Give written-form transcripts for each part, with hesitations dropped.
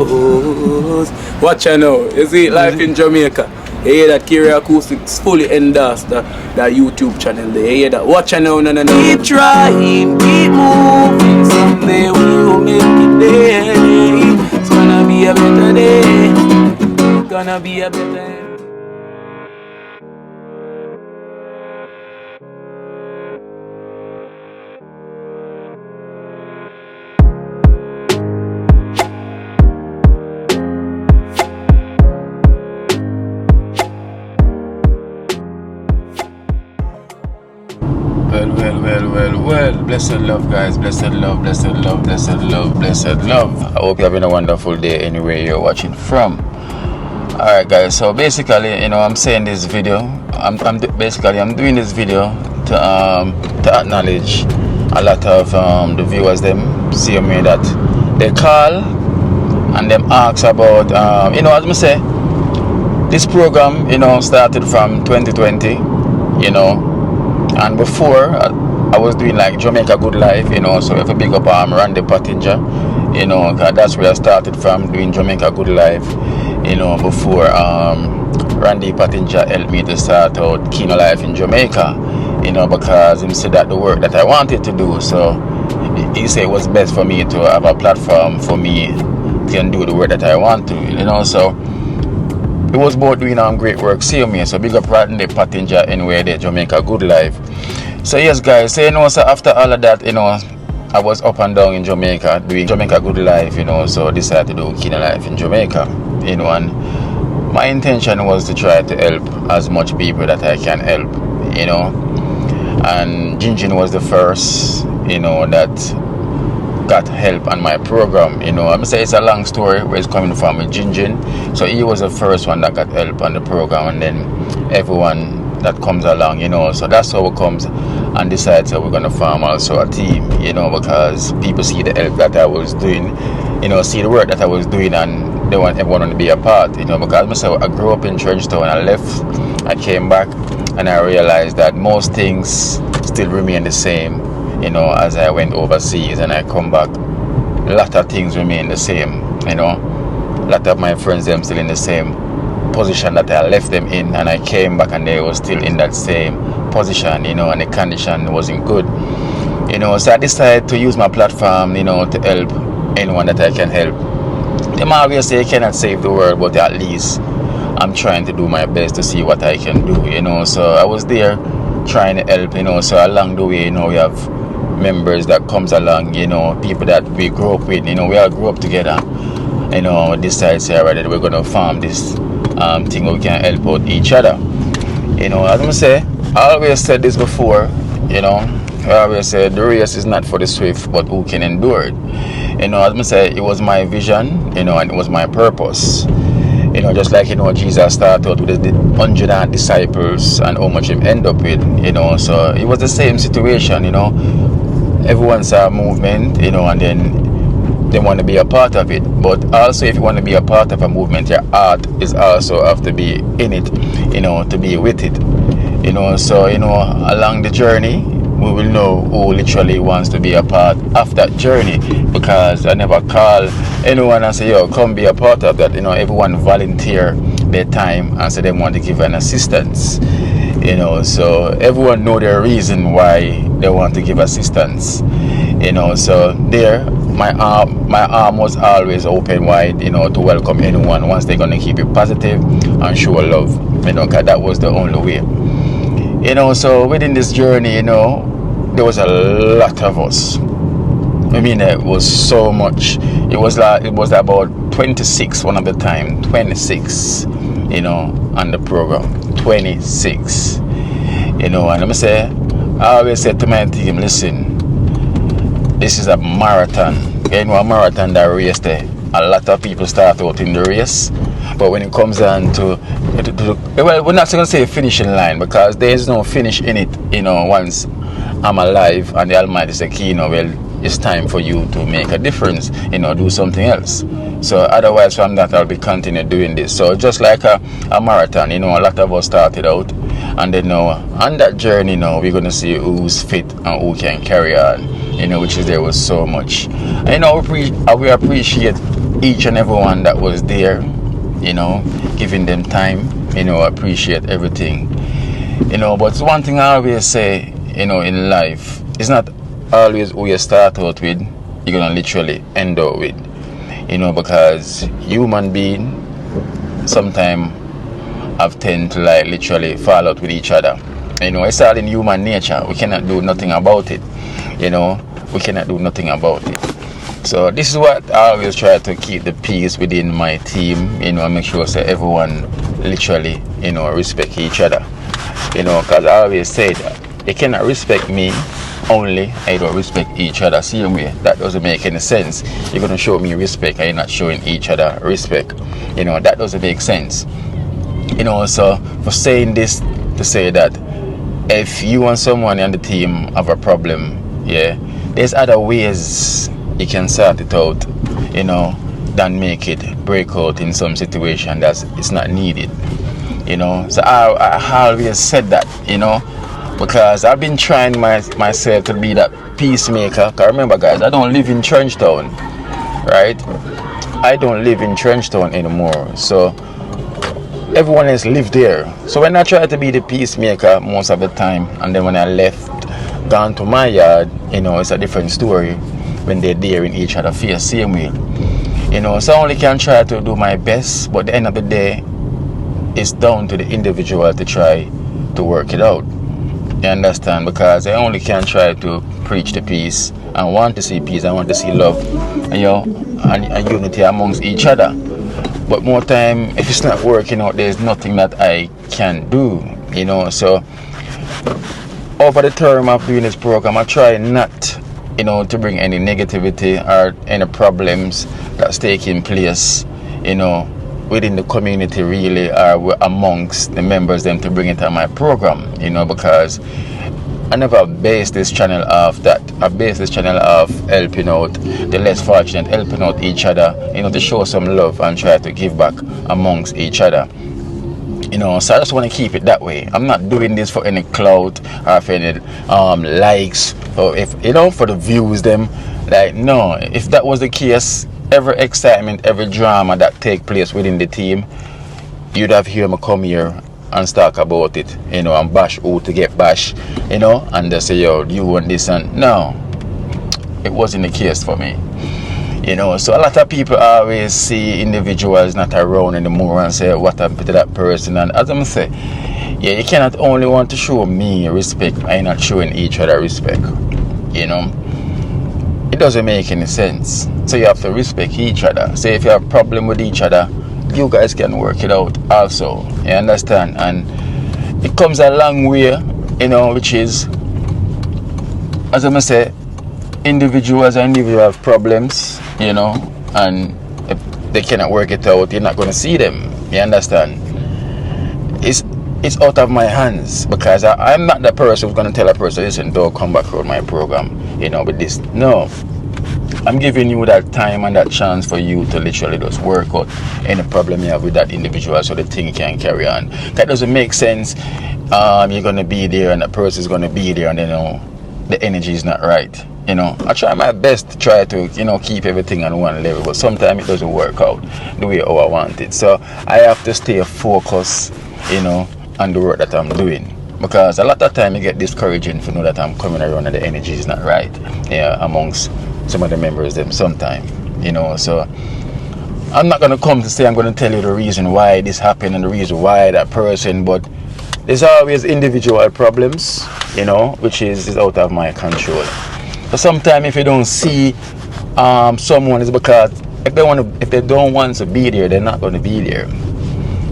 Watch out now. You see life in Jamaica. You hear that Kiri Acoustics fully endorsed that YouTube channel there. You hear that? Watch out now, no. Keep trying, keep moving. Someday we will make it there. It's gonna be a better day. It's gonna be a better day. Well, blessed love, guys. Blessed love. I hope you're having a wonderful day anywhere you're watching from. Alright, guys, so basically, I'm saying this video, I'm doing this video to acknowledge a lot of the viewers, them see me that they call and them ask about, as I say, this program, started from 2020, and before I was doing like Jamaica Good Life, so if I big up Randy Pottinger, cause that's where I started from, doing Jamaica Good Life, before Randy Pottinger helped me to start out Kino Life in Jamaica, because he said that the work that I wanted to do, so he said it was best for me to have a platform for me to do the work that I want to, so it was about doing great work, see me, so big up Randy Pottinger anyway, the Jamaica Good Life. So yes, guys, so so after all of that, I was up and down in Jamaica doing Jamaica Good Life, so decided to do Kino Life in Jamaica, and my intention was to try to help as much people that I can help, and Jinjin was the first, that got help on my program, I'm say it's a long story where it's coming from with Jinjin. So he was the first one that got help on the program, and then everyone that comes along, so that's how it comes and decides that we're going to form also a team, because people see the help that I was doing, see the work that I was doing, and they want everyone to be a part, because myself, I grew up in Trenchtown, I left, I came back, and I realized that most things still remain the same, as I went overseas and I come back, a lot of things remain the same, a lot of my friends, them still in the same position that I left them in, and I came back and they were still in that same position, and the condition wasn't good, so I decided to use my platform, to help anyone that I can help. Them always say you cannot save the world, but at least I'm trying to do my best to see what I can do, so I was there trying to help, so along the way, we have members that comes along, people that we grew up with, we all grew up together, decide say alright, we're gonna form this thing where we can help out each other. As I say, I always said this before, I always said the race is not for the swift, but who can endure it. As I say, it was my vision, and it was my purpose. Just like Jesus started out with the 100 disciples and how much him end up with, so it was the same situation, everyone saw a movement, and then they want to be a part of it. But also, if you want to be a part of a movement, your heart is also have to be in it, to be with it, so along the journey we will know who literally wants to be a part of that journey, because I never call anyone and say, yo, come be a part of that. Everyone volunteer their time and say they want to give an assistance, so everyone know their reason why they want to give assistance, so there my arm was always open wide, to welcome anyone once they're going to keep it positive and show love, because that was the only way. So within this journey, there was a lot of us. It was so much. It was about 26 one of the time, 26, on the program, 26, and I always said to my team, listen, this is a marathon. A marathon that race there. A lot of people start out in the race, but when it comes down to well, we're not going to say finishing line, because there is no finish in it. Once I'm alive and the Almighty says, well, it's time for you to make a difference. Do something else. So otherwise, from that, I'll be continue doing this. So just like a marathon, a lot of us started out, and then now on that journey, we're going to see who's fit and who can carry on. which is there was so much. We appreciate each and everyone that was there, giving them time, appreciate everything, but one thing I always say, in life, it's not always who you start out with, you're gonna literally end up with, because human being sometimes have tend to like literally fall out with each other. It's all in human nature. We cannot do nothing about it. We cannot do nothing about it. So this is what I always try to keep the peace within my team, and make sure that everyone literally, respect each other. Because I always say that you cannot respect me only I don't respect each other. Same way, that doesn't make any sense. You're gonna show me respect and you're not showing each other respect. That doesn't make sense. So for saying this, to say that if you and someone on the team have a problem, there's other ways you can sort it out, than make it break out in some situation that it's not needed. So I always said that, because I've been trying myself to be that peacemaker. Because remember, guys, I don't live in Trenchtown, right? I don't live in Trenchtown anymore. So everyone else live there. So when I try to be the peacemaker most of the time, and then when I left, gone to my yard, it's a different story when they're there in each other's face, same way. So I only can try to do my best, but at the end of the day, it's down to the individual to try to work it out. You understand? Because I only can try to preach the peace. I want to see peace, I want to see love, and unity amongst each other. But more time, if it's not working out, there's nothing that I can do, So over the term of doing this program, I try not, to bring any negativity or any problems that's taking place, within the community really, or amongst the members them, to bring it on my program, because I never base this channel off that. I base this channel off helping out the less fortunate, helping out each other, to show some love and try to give back amongst each other. So I just want to keep it that way. I'm not doing this for any clout or for any likes, or if for the views them. Like, no, if that was the case, every excitement, every drama that take place within the team, you'd have heard me come here and talk about it, and bash who to get bash, and they say, yo, you want this, and no, it wasn't the case for me. So a lot of people always see individuals not around anymore and say, what happened to that person? And as I'm saying, you cannot only want to show me respect and not showing each other respect. It doesn't make any sense. So you have to respect each other. So if you have a problem with each other, you guys can work it out also. You understand? And it comes a long way, which is, as I'm say, individuals have problems, and if they cannot work it out, you're not going to see them. You understand? It's out of my hands, because I'm not the person who's going to tell a person, listen, don't come back on my program, with this. No. I'm giving you that time and that chance for you to literally just work out any problem you have with that individual so the thing can carry on. That doesn't make sense. You're going to be there and that person is going to be there, and the energy is not right. I try my best to try to, keep everything on one level, but sometimes it doesn't work out the way how I want it. So I have to stay focused, on the work that I'm doing. Because a lot of time you get discouraging to know that I'm coming around and the energy is not right, amongst some of the members them sometime, So I'm not going to come to say I'm going to tell you the reason why this happened and the reason why that person, but there's always individual problems, which is out of my control. So sometimes if you don't see someone, it's because if they don't want to be there, they're not going to be there.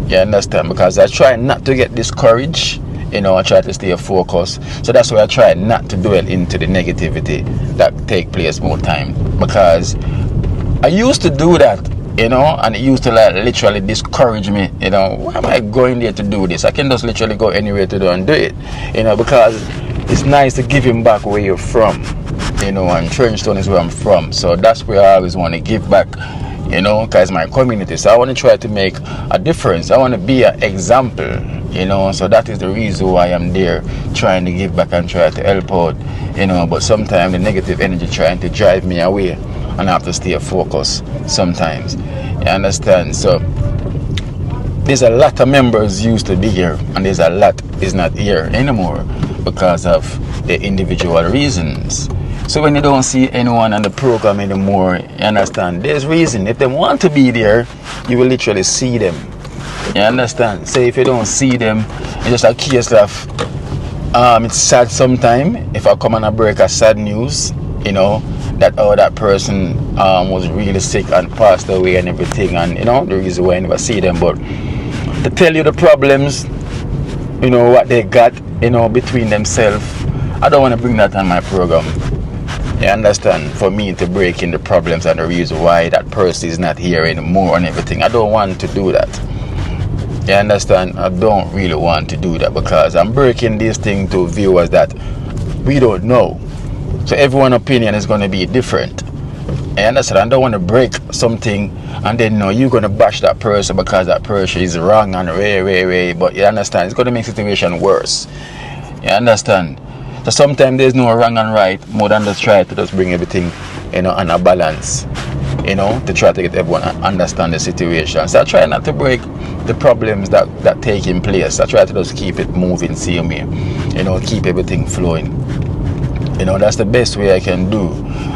You understand? Because I try not to get discouraged, I try to stay focused. So that's why I try not to dwell into the negativity that take place more time. Because I used to do that, and it used to literally discourage me, why am I going there to do this? I can just literally go anywhere to do and do it, because it's nice to give him back where you're from, and Trenchtown is where I'm from. So that's where I always want to give back, you know, because my community. So I want to try to make a difference. I want to be an example, you know. So that is the reason why I'm there, trying to give back and try to help out, you know. But sometimes the negative energy trying to drive me away, and I have to stay focused sometimes. You understand? So there's a lot of members used to be here, and there's a lot is not here anymore because of the individual reasons. So when you don't see anyone on the program anymore, you understand, there's reason. If they want to be there, you will literally see them. You understand? So if you don't see them, it's just a case of it's sad sometimes if I come on a break of sad news, you know, that that person was really sick and passed away and everything, and you know, the reason why I never see them. But to tell you the problems, you know, what they got, you know, between themselves, I don't want to bring that on my program. You understand? For me to break in the problems and the reason why that person is not here anymore and everything, I don't want to do that. You understand? I don't really want to do that because I'm breaking this thing to viewers that we don't know. So everyone's opinion is going to be different. You understand? I don't want to break something and then you're going to bash that person because that person is wrong and way. But you understand? It's going to make the situation worse. You understand? So sometimes there's no wrong and right, more than just try to just bring everything, you know, on a balance, you know, to try to get everyone to understand the situation. So I try not to break the problems that taking place. I try to just keep it moving, see me, you know, keep everything flowing. You know, that's the best way I can do.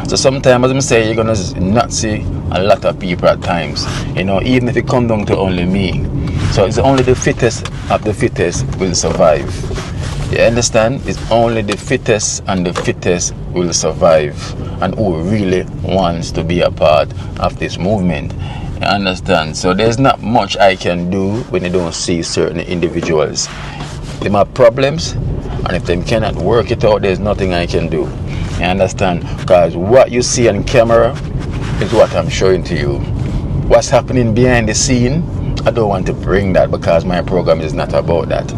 So sometimes, as I say, you're gonna not see a lot of people at times, you know, even if it comes down to only me. So it's only the fittest of the fittest will survive. You understand? It's only the fittest and the fittest will survive, and who really wants to be a part of this movement. You understand? So there's not much I can do when you don't see certain individuals. They have problems, and if they cannot work it out, there's nothing I can do. You understand? Because what you see on camera is what I'm showing to you. What's happening behind the scene, I don't want to bring that because my program is not about that.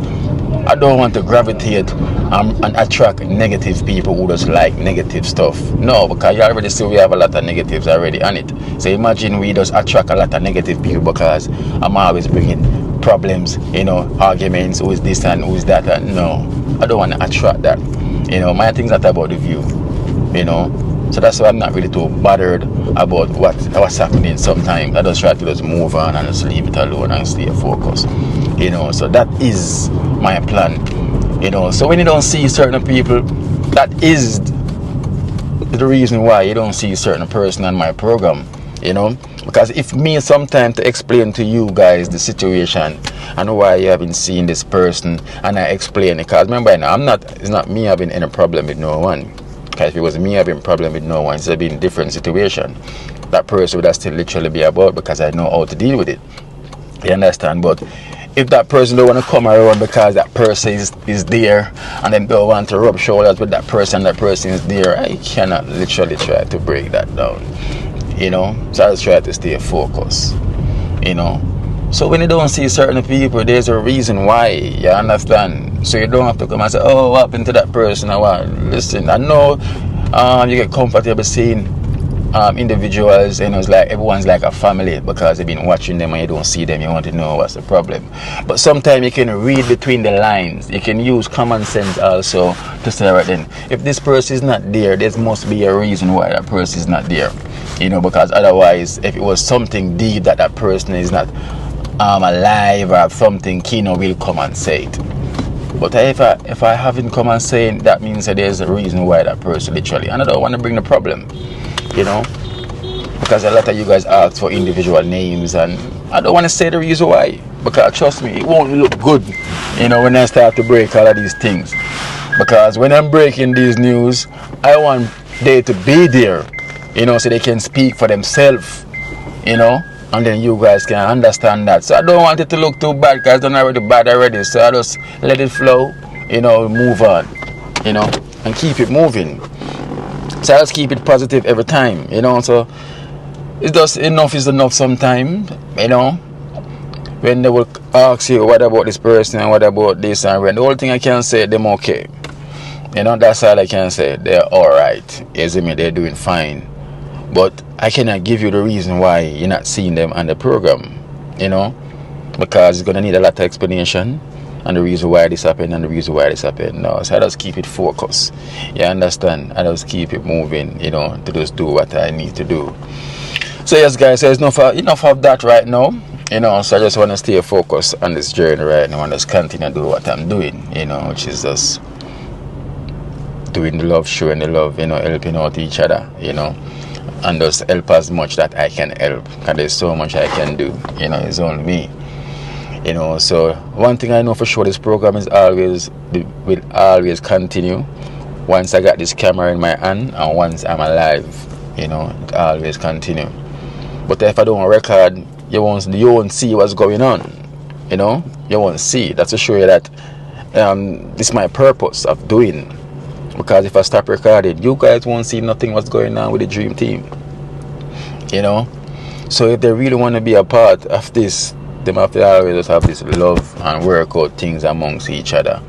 I don't want to gravitate and attract negative people who just like negative stuff. No, because you already see we have a lot of negatives already on it. So imagine we just attract a lot of negative people because I'm always bringing problems, you know, arguments, who is this and who is that. And no, I don't want to attract that. You know, my thing's not about the view, you know. So that's why I'm not really too bothered about what's happening sometimes. I just try to just move on and just leave it alone and stay focused. You know, so that is my plan. You know, so when you don't see certain people, that is the reason why you don't see certain person on my program. You know, because if me sometimes to explain to you guys the situation and why you haven't seen this person, and I explain it, because remember now, it's not me having any problem with no one. Because if it was me having problem with no one, it's a been different situation. That person would still literally be about because I know how to deal with it. You understand? But if that person don't want to come around because that person is there, and then don't want to rub shoulders with that person is there, I cannot literally try to break that down. You know? So I just try to stay focused. You know? So when you don't see certain people, there's a reason why. You understand? So you don't have to come and say, oh, what happened to that person? Or what? Listen, I know you get comfortable seeing individuals, you know, it's like everyone's like a family because they've been watching them and you don't see them, you want to know what's the problem. But sometimes you can read between the lines. You can use common sense also to say, right then, if this person is not there, there must be a reason why that person is not there. You know, because otherwise, if it was something deep that person is not alive or something, Kino will come and say it. But if I haven't come and saying, that means that there's a reason why that person literally, and I don't want to bring the problem, you know, because a lot of you guys ask for individual names, and I don't want to say the reason why, because trust me, it won't look good, you know, when I start to break all of these things. Because when I'm breaking these news, I want they to be there, you know, so they can speak for themselves, you know, and then you guys can understand that. So I don't want it to look too bad, because it's done already bad already. So I just let it flow, you know, move on, you know, and keep it moving. So I just keep it positive every time, you know. So it's just enough is enough sometimes, you know. When they will ask you, what about this person and what about this and when, the whole thing I can say, them okay. You know, that's all I can say. They're alright. You see me, they're doing fine. But I cannot give you the reason why you're not seeing them on the program, you know, because it's gonna need a lot of explanation and the reason why this happened and the reason why this happened. No, so I just keep it focused. You understand? I just keep it moving, you know, to just do what I need to do. So yes, guys, so there's enough of that right now. You know, so I just want to stay focused on this journey right now and just continue to do what I'm doing, you know, which is just doing the love, showing the love, you know, helping out each other, you know, and just help as much that I can help. Because there's so much I can do, you know, it's only me. You know, so one thing I know for sure, this program is will always continue once I got this camera in my hand and once I'm alive, you know, it always continue. But if I don't record, you won't see what's going on, you know, you won't see. That's to show you that this is my purpose of doing, because if I stop recording, you guys won't see nothing what's going on with the dream team, you know. So if they really want to be a part of this, they have to always just have this love and work out things amongst each other,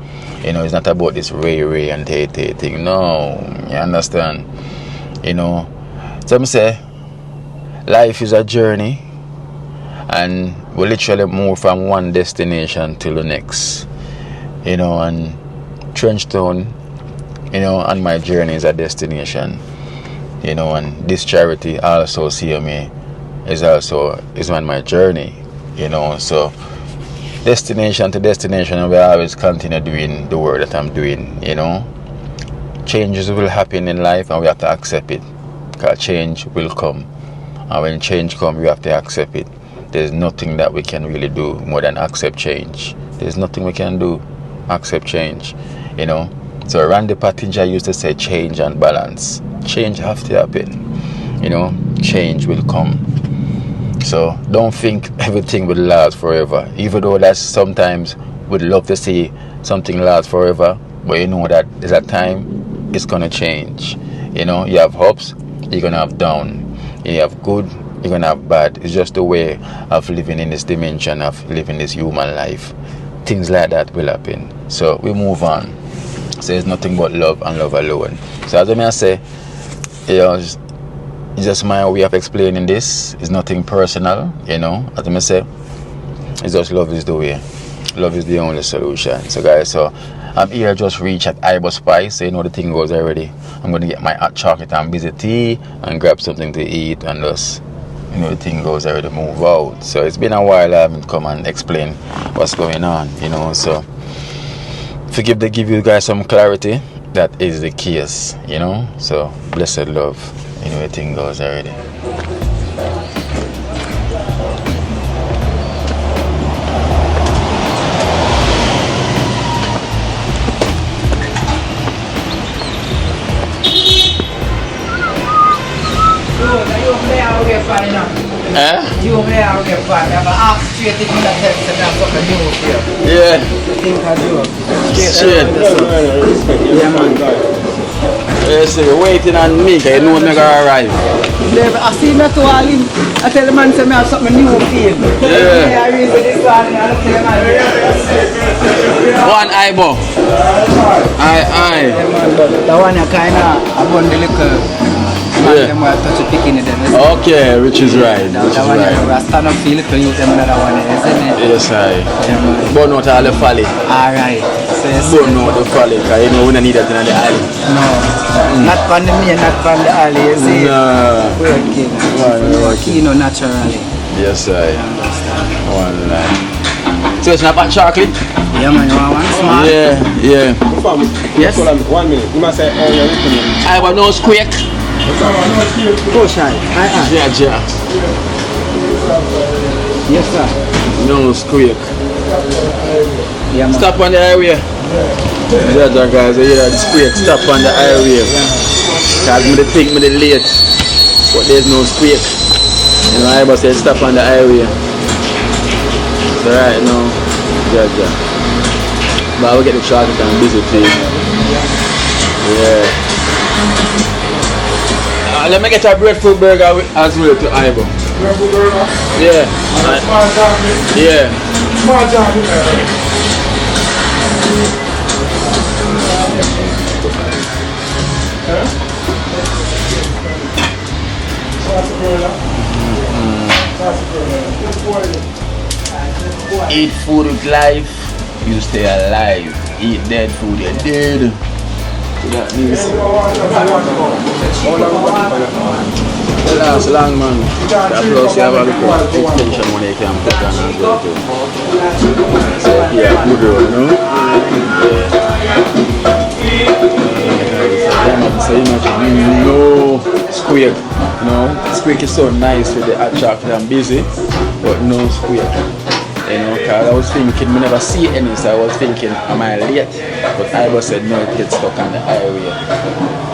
you know. It's not about this ray and tay thing, no, you understand, you know. So I say life is a journey, and we literally move from one destination to the next, you know. And Trenchtown, you know, on my journey is a destination, you know, and this charity also CMA is on my journey, you know. So destination to destination, and we always continue doing the work that I'm doing, you know. Changes will happen in life and we have to accept it, because change will come, and when change comes, we have to accept it. There's nothing that we can really do more than accept change. There's nothing we can do, accept change, you know. So Randy Pottinger used to say change and balance. Change have to happen, you know. Change will come. So don't think everything will last forever, even though that's sometimes we'd love to see something last forever, but you know that there's a time it's gonna change, you know. You have ups, you're gonna have down, you have good, you're gonna have bad. It's just the way of living in this dimension, of living this human life. Things like that will happen, so we move on. So it's nothing but love and love alone. So as I say, you know, it's just my way of explaining this. It's nothing personal, you know. As I say, it's just love is the way. Love is the only solution. So guys, so I'm here just reach at Ibo Spice, so you know the thing goes already. I'm gonna get my hot chocolate and busy tea and grab something to eat, and just, you know, the thing goes already move out. So it's been a while I haven't come and explain what's going on, you know. So forgive they give you guys some clarity. That is the case, you know. So blessed love, you know, the thing goes already. You over there will get fun. I'm ask straight if you not text and I'm fucking new here. Yeah. I think I do. Straight. Yeah, man. Yes, you're waiting on me, because you know I'm going to arrive. I see me to all him. I tell the man say me have something new for him. Yeah. I read this one and I tell the man. One eyeball. Aye. Yeah, man, but that one you kind of abund the little. Yeah. Them touch the picking them. Okay, which is right. That one you stand up feel it to you them another one, isn't it? Yes, I. Yeah, man. Burn out all the folly. Alright. So yes. Burn out the folly, because you know we don't need that in the alley. No. Not from the main, not from the alley, you see? No. Working. Working naturally. Yes, I. One line. So it's not about chocolate? Yeah, man, you want one small? Yeah. Yes? 1 minute. You must say, you're listening. I want no squeak. Go shy. Yeah. Yes, sir. No squeak. Yeah, man. Stop on the highway. Yeah, guys, the squeak. Stop on the highway. Because I think me late, but there's no squeak. You know, I must say stop on the highway. So right now, yeah. But I will get the chocolate and busy please. Yeah. Let me get a breadfruit burger as well to Ivo. Breadfruit burger? Yeah. Small chocolate? Yeah. Small chocolate. Eat food with life, you stay alive. Eat dead food, you're dead. That means last long, man. That plus you have a little extension when you can put on as well too. So yeah, good road, you know? So imagine, no square, you know? Square is so nice with the hot chocolate and busy, but no square. You know, because I was thinking, we never see any, so I was thinking, am I late? But I was said, no, it gets stuck on the highway.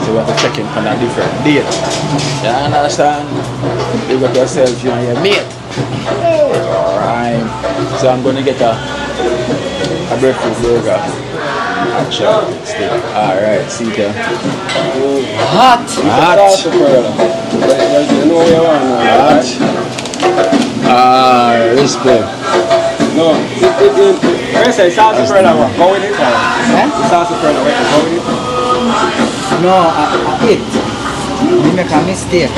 So we have to check in on a different date. You understand? You got yourself, you and your mate. Alright. So I'm going to get a breakfast burger. A chocolate stick. Alright, see there. Hot! Hot! Hot! Respect. No, when I say sassafras, go with it. Sassafras, go with it. No, I eat. You make a mistake.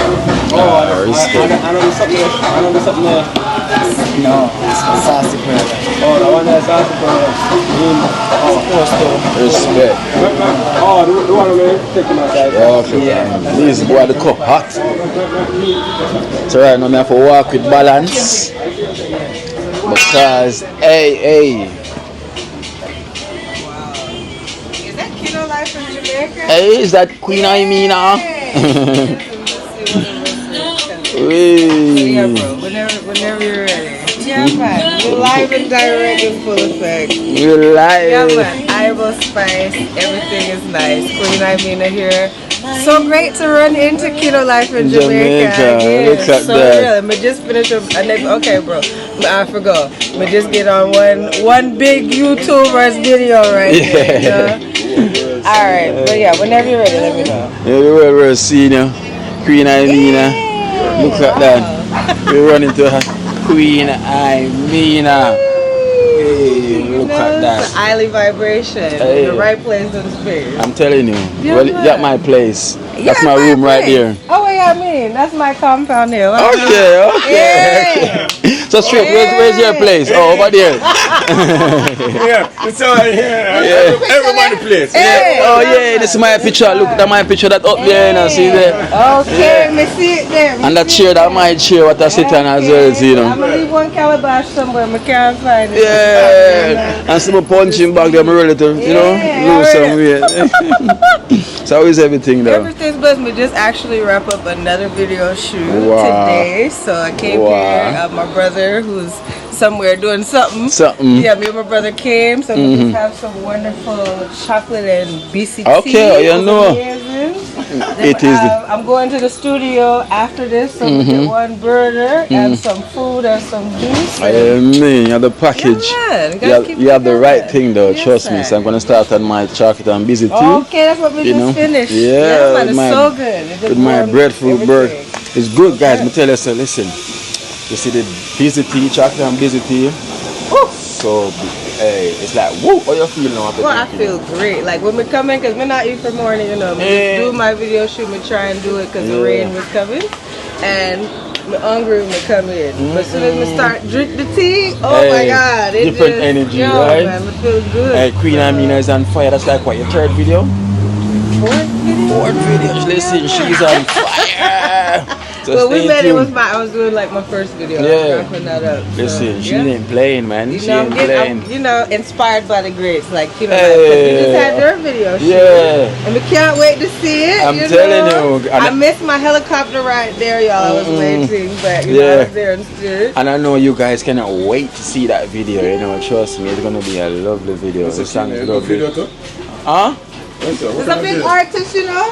Oh, I know something there. No, it's sassafras. Oh, the one that's sassafras. Respect. Oh, the one I'm taking my side. Okay, yeah. This boy the cup hot. So right now I have to walk with balance. Because, hey. Is that Kino Life in Jamaica? Hey, is that Queen Amina? Yeah, bro. Whenever you're ready. Yeah, man. We're live and direct in full effect. We're live. Yeah, man. Eyeball spice. Everything is nice. Queen Amina here. So great to run into Kino Life in Jamaica. Again. Look at so that. real. I just finished okay, bro. I forgot. I just get on one big YouTuber's video right there. You know? Alright, but yeah, whenever you're ready, let me know. Yeah, we're seeing you. Queen Amina. Look at that. We're running to her. Queen Amina. Hey, look at that. It's an highly vibration. Hey. In the right place in space. I'm telling you. Yeah, Well, man. that's my place. That's Yeah, my room right place. there. Oh, yeah, I mean, that's my compound here. Okay. So straight, where's your place? Oh, over there. Yeah, it's all right here. Everybody plays. Hey. Oh yeah, this is my picture. Look, that's my picture that up there, you know, see there. Okay, me see it there. And that chair, that my chair, what I sit on as well, see, you I'm know. going to leave one calabash somewhere. I can't find it. Yeah, and some punching bag there, I'm ready to, you know, lose some weight. So how is everything though? Everything's blessed. We just actually wrap up another video shoot Wow. today. So I came here. My brother, who's somewhere doing something. Yeah, me and my brother came. So we just have some wonderful chocolate and BCT. Okay, you know. It is. I'm going to the studio after this, so we get one burger and some food and some juice. I mean, you have the package. Yeah, you have the right thing though, trust me. So I'm going to start on my chocolate and busy tea. Okay, that's what we just finished. Yeah, man, it's so good. It just with my warms breadfruit burger. everything. It's good, guys. Me tell you, so listen. You see the busy tea, chocolate and busy tea. So, hey, it's like, whoa, how you feel now? Well, I feel great. Like when we come in, because we're not eat for morning, you know. We just do my video shoot, we try and do it because the rain was coming. And we're hungry when we come in. But as soon as we start drink the tea, oh my God. It different just, energy, yo, right? Man, it feels good. Hey, Queen Amina is on fire. That's like what, your third video? Fourth video? Fourth video. Listen, she's on fire. So well, we met, tuned. I was doing like my first video. Yeah. I was putting that up. Listen, she ain't playing, man. You She know, ain't playing. I'm, you know, inspired by the greats, like, you know, like, 'cause we just had their video shoot. Yeah. And we can't wait to see it. I'm you telling know? you. I missed my helicopter right there, y'all. I was waiting, but, you know, I was there in spirit. And I know you guys cannot wait to see that video, you know, trust me, it's gonna be a lovely video. The song is lovely. Huh? It's a big artist, you know?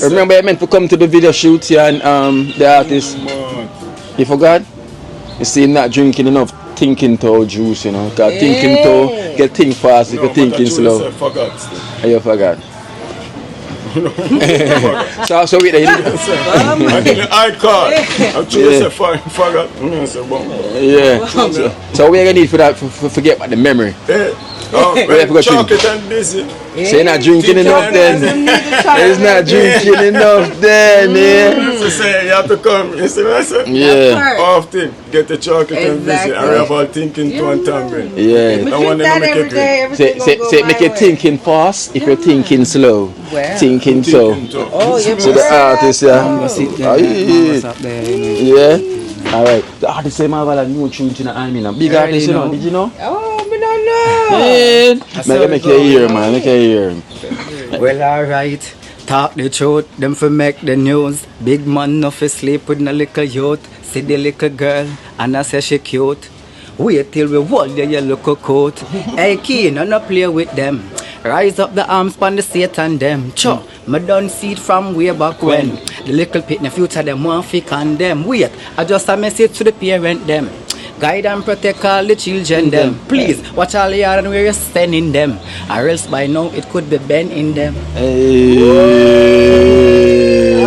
Remember I meant to come to the video shoot here and the artist. You forgot? You see him not drinking enough thinking toe juice, you know. Cause thinking toe get think fast if you're thinking slow. And you forgot. so wait, I think I caught. I'm trying to forgot. Yeah. So what are you gonna need for that? Forget about the memory. Oh, We have to go chocolate and busy. So you're not drinking enough then. It's not drinking enough then, yeah. So say you have to come. You see what I said? Yeah. Often get the chocolate and busy. Exactly. And we have all thinking to and tambourine. Yeah. We I want drink them that to make every it day. Everything Say, gonna say go make my it way. thinking fast if you're thinking slow. Well. Thinking so. Oh, you So the artist, yeah. Sit Oh, there, yeah. mama's up there, you know. Yeah. Alright. The artist say have a new tune to I mean a big Already artist, you know. know. Did you know? Oh, we don't know. Man, make you hear, man. Make you hear. Well, alright. Talk the truth, them for make the news. Big man no fi sleep with no little youth. See the little girl, and I say she cute. Wait till we hold the yellow coat. Hey, keen, no play with them. Rise up the arms pon the Satan them. Cho, me done see it from way back when. The little pit in the future them want fi condemn. Wait, I just a message to the parent them. Guide and protect all the children them. Please, watch all the yard and where you're spending them. Or else by now it could be bent in them. Hey.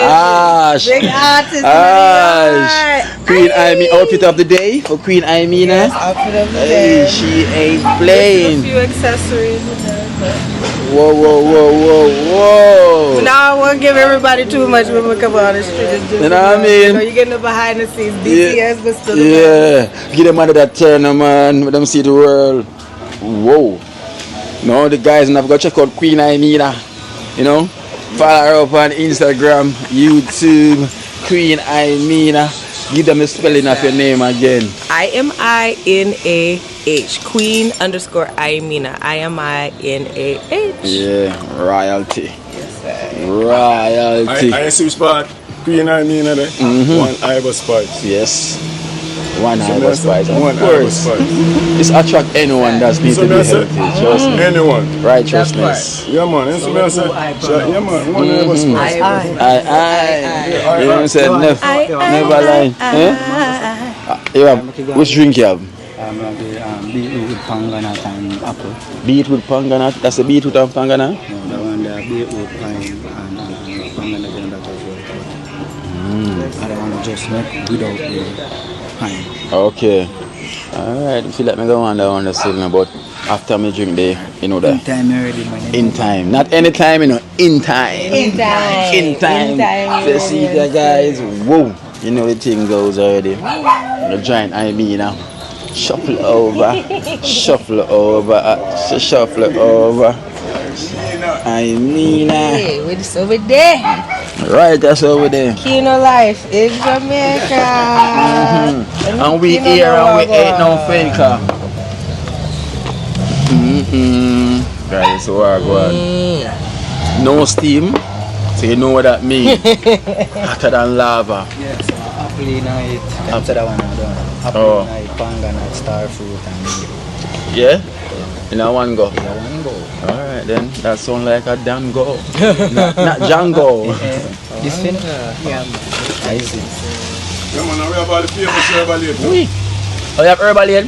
Ash. Big artist. Ash. Queen Amy outfit of the day for Queen Imina. Yes, outfit of the Hey, day. she ain't A playing. few accessories in there. Whoa, whoa, whoa, whoa, whoa. Now I won't give everybody too much when we come on the street. It's just, You know what I mean? You know, you're getting the behind the scenes, DCS, but still. Yeah. Give them another turn, man. Let them see the world. Whoa. No, the guys never go check out Queen Imina. You know? Follow her up on Instagram, YouTube, Queen Imina. Give them the spelling of your name again. IMINAH. Queen _ Imina. IMINAH. Yeah, royalty. Royalty. I see spot. Queen Imina there. One Ivor Spice. Yes. One So Ivor Spice. Of One Ivor course. Spice. It's attract anyone that's need So to be me I say, healthy. Trust me. anyone. Righteousness. Yeah man, so me I say, yeah man, one Ivor Spice. I. You know what I'm saying? Never lie. Yeah. Which drink you have? Beetroot with panganat and apple. Beetroot panganat. That's the beetroot and panganat. No, that one there, beetroot pine and panganat and that was worked out. I don't want to just make without the pine. Okay. Alright. Feel like me go on that one to see me, but after me drink the, you know In that. time already, man. In time. Not any time, you know. In time. In time. In time. In time. So see the guys. Whoa. You know the thing goes already. The giant I mean now. Shuffle over. Shuffle over. Shuffle over. I mean Hey, we're just over there. right, that's over there. Kino life in Jamaica. And we here and we ain't no faker. Guys, so I go on. No steam. So you know what that means. Hotter than lava. Yes, apple in it. After that one, I don't. Apple Oh. in it, panganat, star fruit, and beetroot. Yeah? In a one go. That one go. Alright then, that sound like a damn go. not Django. This thing? Yeah, I see. Yeah man, we have all the famous Herbalife. Oh, you have Herbalife?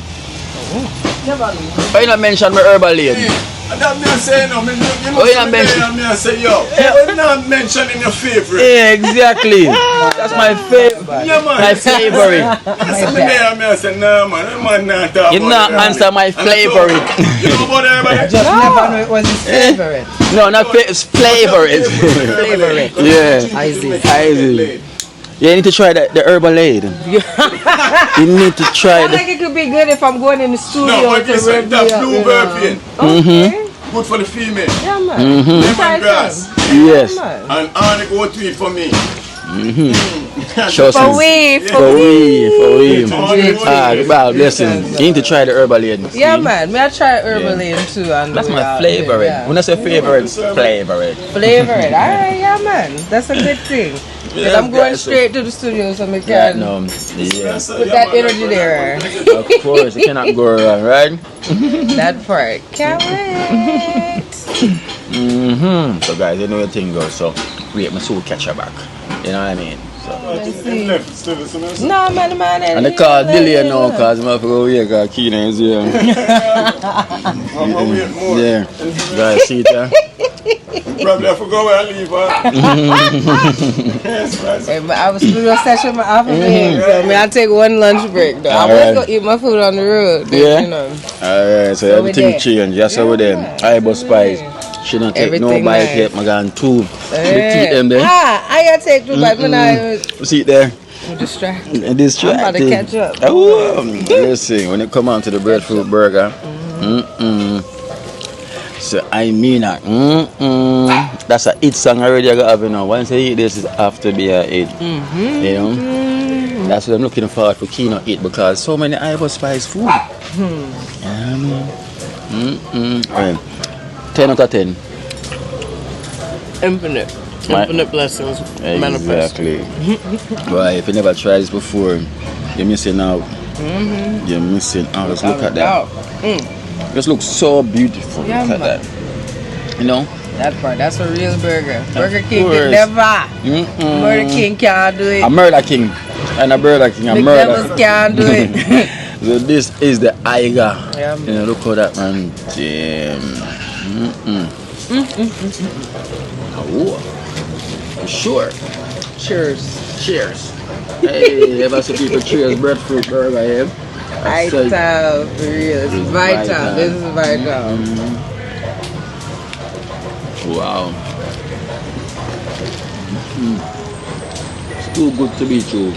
Why you not mention my Herbalife? That me I say no, me, you know Oh, yeah, me mention. there and me I say yo, we're not mentioning your favorite. Yeah, exactly. That's my favorite. Yeah man. My favorite. So me there and me I say no man, that man not talk You about not Herbalife. answer my And so, favorite. You know about Herbalife? Just never know it was his favorite. No, not it's favorite. Favorite. Yeah. I see. I see. Yeah, you need to try the Herbalife. You need to try I think it could be good if I'm going in the studio No, but to this is review. that bluebird pain. Okay. Good for the female. Yeah, man. Lemongrass. Yes. Man. And honey go to it for me. Trust For me. we, For we. Honey go Ah, to it. well, listen. You need to try the Herbalife. Yeah, man. May I try Herbalife too? On That's the way my out favorite. there, yeah. When I say favorite, favorite. Favorite. Alright, yeah, man. That's a good thing. Because I'm going straight to the studio so I Right can now. Yeah. put that energy there. Of course, you cannot go wrong, right? That part. Can't wait. So guys, you know your thing goes. So wait, my soul catch her back. You know what I mean? So. Him left, still the semester. No, man. And they call delay now because I'm have to go here because Keenan is here. More. Yeah. Guys, see it here? Probably I forgot where I leave, huh? Yes, right. Hey, but I was studio session my office so I take one lunch break though. I Alright. was gonna eat my food on the road. Yeah. You know. Alright, so So we everything there. changed. Just over there. I bus so we spice. there. She don't take Everything no bite nice. yet. I got two. The teeth them there. I gotta take 2 bites when I See it there? was distracted. And this I'm about to catch up. Oh, listen, when it come on to the breadfruit burger, so I mean that, that's a hit song already I got have, you know. Once I eat this, it have to be a hit, you know. That's what I'm looking forward for keynote eat because so many Iowa spice food. Right. 10 out of 10. Infinite blessings manifest. Exactly. Right, if you never tried this before, you're missing out. You're missing out. Just look at that. Just looks so beautiful. Yeah, look at man. that. You know? That part, that's a real burger. Burger King course. can never. Burger King can't do it. A murder king. And a burger king. A McDonald's murder. can't do it. So this is the Aiga. Yeah, You know, look how that man. Damn. Oh. Sure. Cheers. Cheers. Hey, ever see people cheers breadfruit burger here? Vital, for real. It's vital. This is vital. Wow. It's too good to be true.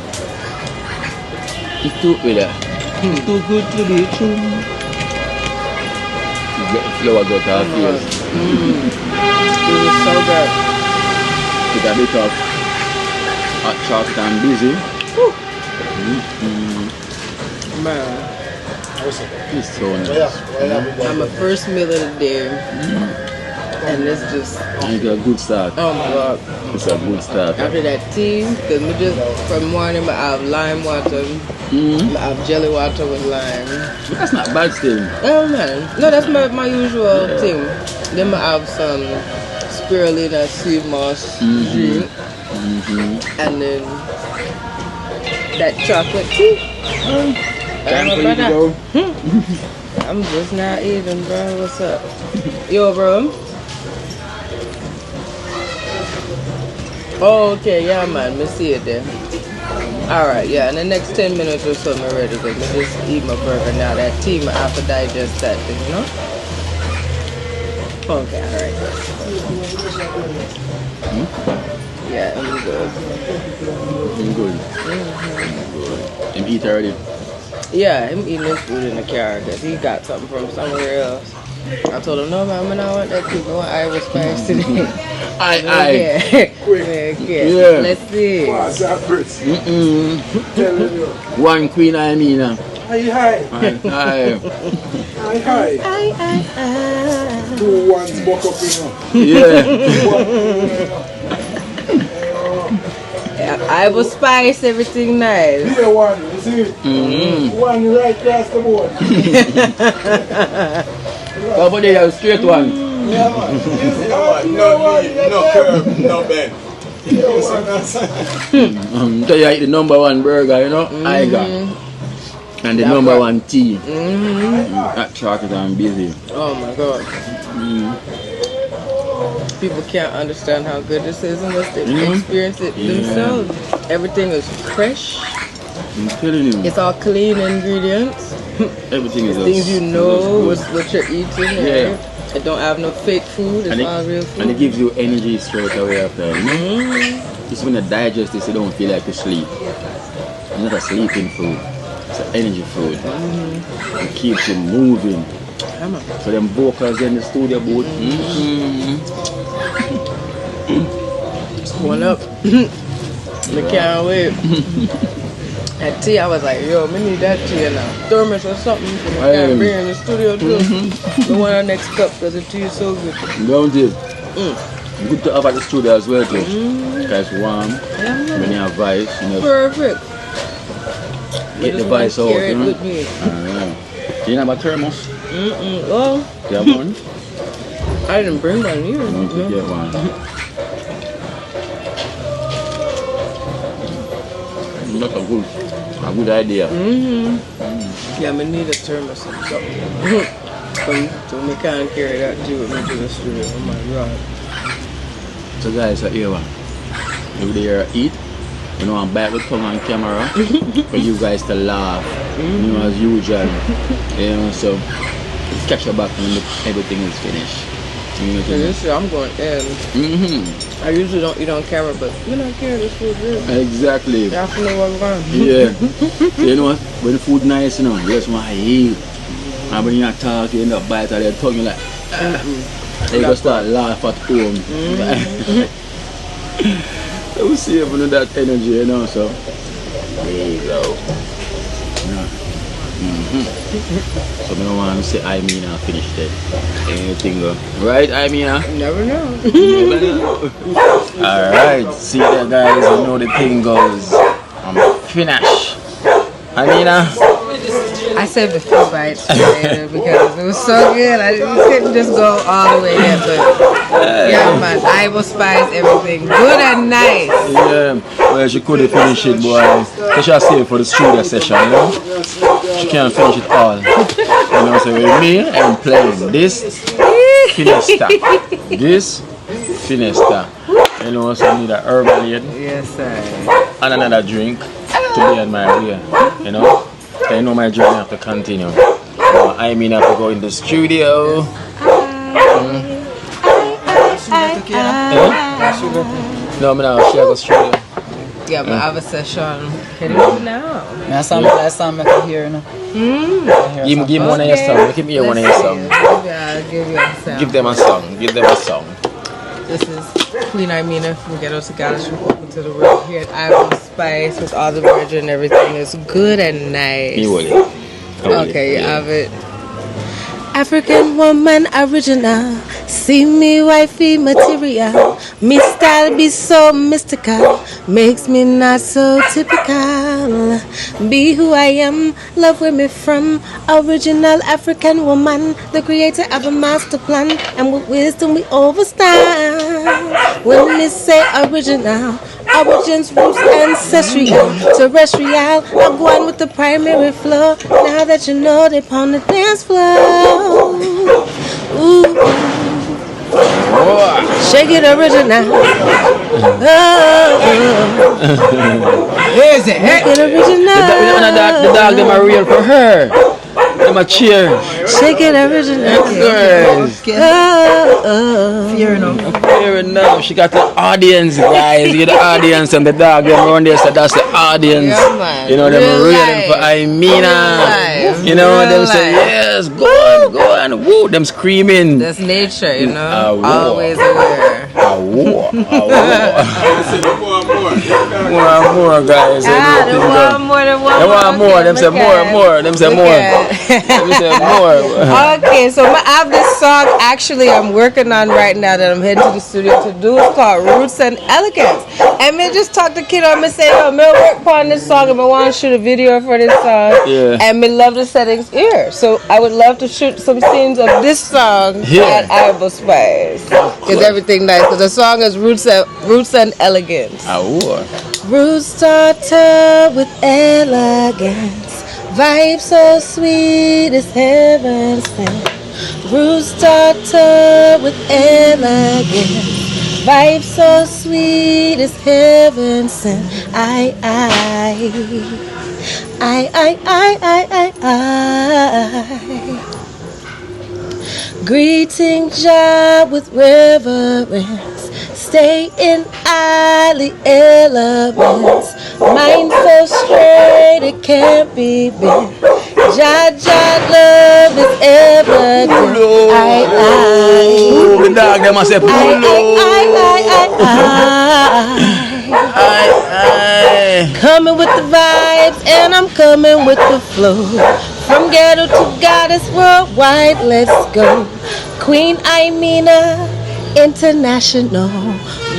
It's too good. It's too good to be true. You get the flour out of here. This is so good. With a bit of hot chocolate and busy. Man, It's so nice. I'm a first meal of the day. And it's just, And it's a good start. oh my God. It's a good start. After that tea, because we just, from morning, I have lime water. I have jelly water with lime. That's not bad still. Oh man, no, that's my usual thing. Then I have some spirulina sea moss drink, and then that chocolate tea. Time for you to go. I'm just not eating, bro. What's up? Yo, bro. Oh, okay, yeah, man. Me see it there. All right, yeah. In the next 10 minutes or so, I'm ready. Cause me just eat my burger now. That tea, I have to digest that thing, you know. Okay, all right. Yeah, I'm good. I'm good. I'm eat already. Yeah, I'm eating this food in the car because he got something from somewhere else. I told him, no, man, I don't want that too. I want Iowa spice today. Aye. Yeah. Let's see. What's that, Fritz? One queen, I mean. Hi. Aye. Hi. Two ones buck up, Yeah. Iowa spice, everything nice. Here one, you see? One right across the board. Over there, a straight one. Yeah, man. No curve, no bend. So you eat the number one burger, you know? I got. And the number one tea. That chocolate and busy. Oh my God. People can't understand how good this is unless they experience it themselves. Everything is fresh. I'm telling you. It's all clean ingredients. Everything is Things you know just what you're eating. Yeah. Right? It don't have no fake food. It's all real food. And it gives you energy straight away after. You know? It's when you digest this, you don't feel like you sleep. It's not a sleeping food. It's an energy food. It keeps you moving. So them vocals in the studio booth. It's going up. I can't wait. That tea, I was like, yo, me need that tea now. Thermos or something. I can't bring in the studio too. We want our next cup because the tea is so good. Don't it? Good to have at the studio as well too. Because it's warm. When you have vice, you know. Perfect. Get the vice out. Carry it You know? with me. You have a thermos? Well, You have one? I didn't bring one either. You need to get one. That's a good idea. Yeah, I need a thermos or something. So we can't carry that tea with me to the studio. Oh my God. So guys, here one. If they eat, you know, I'm back with tongue on camera for you guys to laugh, you know, as usual. You know, so let's catch you back when everything is finished. You know, This year I'm going in. I usually don't eat on camera, but you know, care this food good. Exactly. Y'all know where we're going. Yeah. So you know what? When the food nice, you know, you just want to eat. And when you talk, you end up biting their tongue, you're like, you just start laugh at home. So we see if we know that energy, you know, so there you go. Yeah. So I don't want to say I mean I finished it. Anything go. Right, I mean Never know. Never know. Alright, see that guys, you know the thing goes. I'm finished. I saved a few bites later because it was so good. I couldn't just go all the way yet, but yeah, man, I will spice everything good and nice. Yeah, well, she couldn't finish it, boy. She should stay for the studio session, you know? She can't finish it all. You know, so with me, I'm playing this Finesta. This Finesta. You know, so I need an herbal aid. Yes, sir. And another drink to be on my way, you know? So you know my journey have to continue. I mean I have to go in the studio. No, I'm not. She has a studio. Yeah, but I have a session. Can you do now? Last time I can hear, you know. Give me one of your songs. Give me one of your songs. Maybe I'll give you a sound. Give them a song. Give them a song. This is Queen Imena from Ghetto Cigars from Open to the World here at Ivory Spice with all the virgin and everything is good and nice. You will. Okay, you have it. African woman original, see me wifey material. Me style be so mystical, makes me not so typical. Be who I am, love where me from. Original African woman, the creator of a master plan, and with wisdom we overstand. When they say original, origins, roots, ancestral, terrestrial. I go on with the primary flow. Now that you know they on the dance floor. Ooh. Shake it original. Where is it? Shake it original. The dog, them are real for her. Them a cheer. Shake it original. Fear enough. Fair enough. She got the audience, guys. You get the audience and the dog them around there, so that's the audience. Yeah, man. You know, them Real real life. for Imena. life. You know, Real them say, life. yes, go on, woo, them screaming. That's nature, you know. Whoa. Always aware. More, More. more, guys. They want more than one. They want more. Them say more. Them say more. Them say more. Okay, so I have this song actually I'm working on right now that I'm heading to the studio to do. It's called Roots and Elegance. And me just talk to kid on me say, yo, me work on this song and I want to shoot a video for this song. Yeah. And me love the settings here. So I would love to shoot some scenes of this song at Ivory Spice. Because everything nice. Because the song is Roots and Elegance. Roots started with elegance. Vibe so sweet as heaven sent. Roots started with elegance. Vibe so sweet as heaven sent. I. Greeting Jah with reverence. Stay in highly elements. Mind so straight it can't be bent. Jah love is evident. The dog them must say Coming with the vibes and I'm coming with the flow. From ghetto to goddess worldwide, let's go. Queen Imena, international.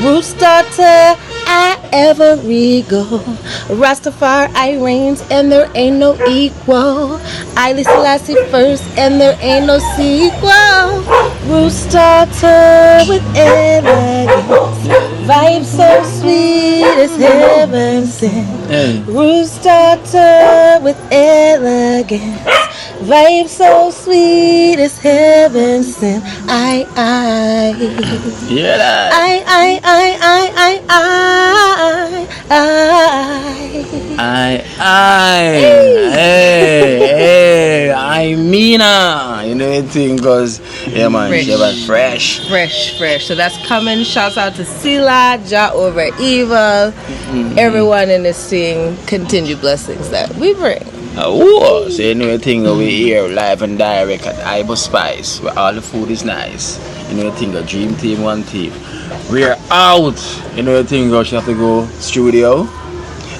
Roots starter, I ever go. Rastafari reigns and there ain't no equal. Haile Selassie first and there ain't no sequel. Roots starter with elegance. Vibe so sweet as heaven sent. Roots starter with elegance. Vibe so sweet, it's heaven sent. I. Yeah, that. I. Hey, I mean, you know anything, cause yeah, man, Fresh. she was fresh. Fresh. So that's coming. Shouts out to Sila, Ja over Evil, everyone in this thing. Continued blessings that we bring. Oh, so you know anything we here live and direct at Ibo Spice, where all the food is nice. You know anything, a dream team, one team. We're out. You know anything, you have to go studio,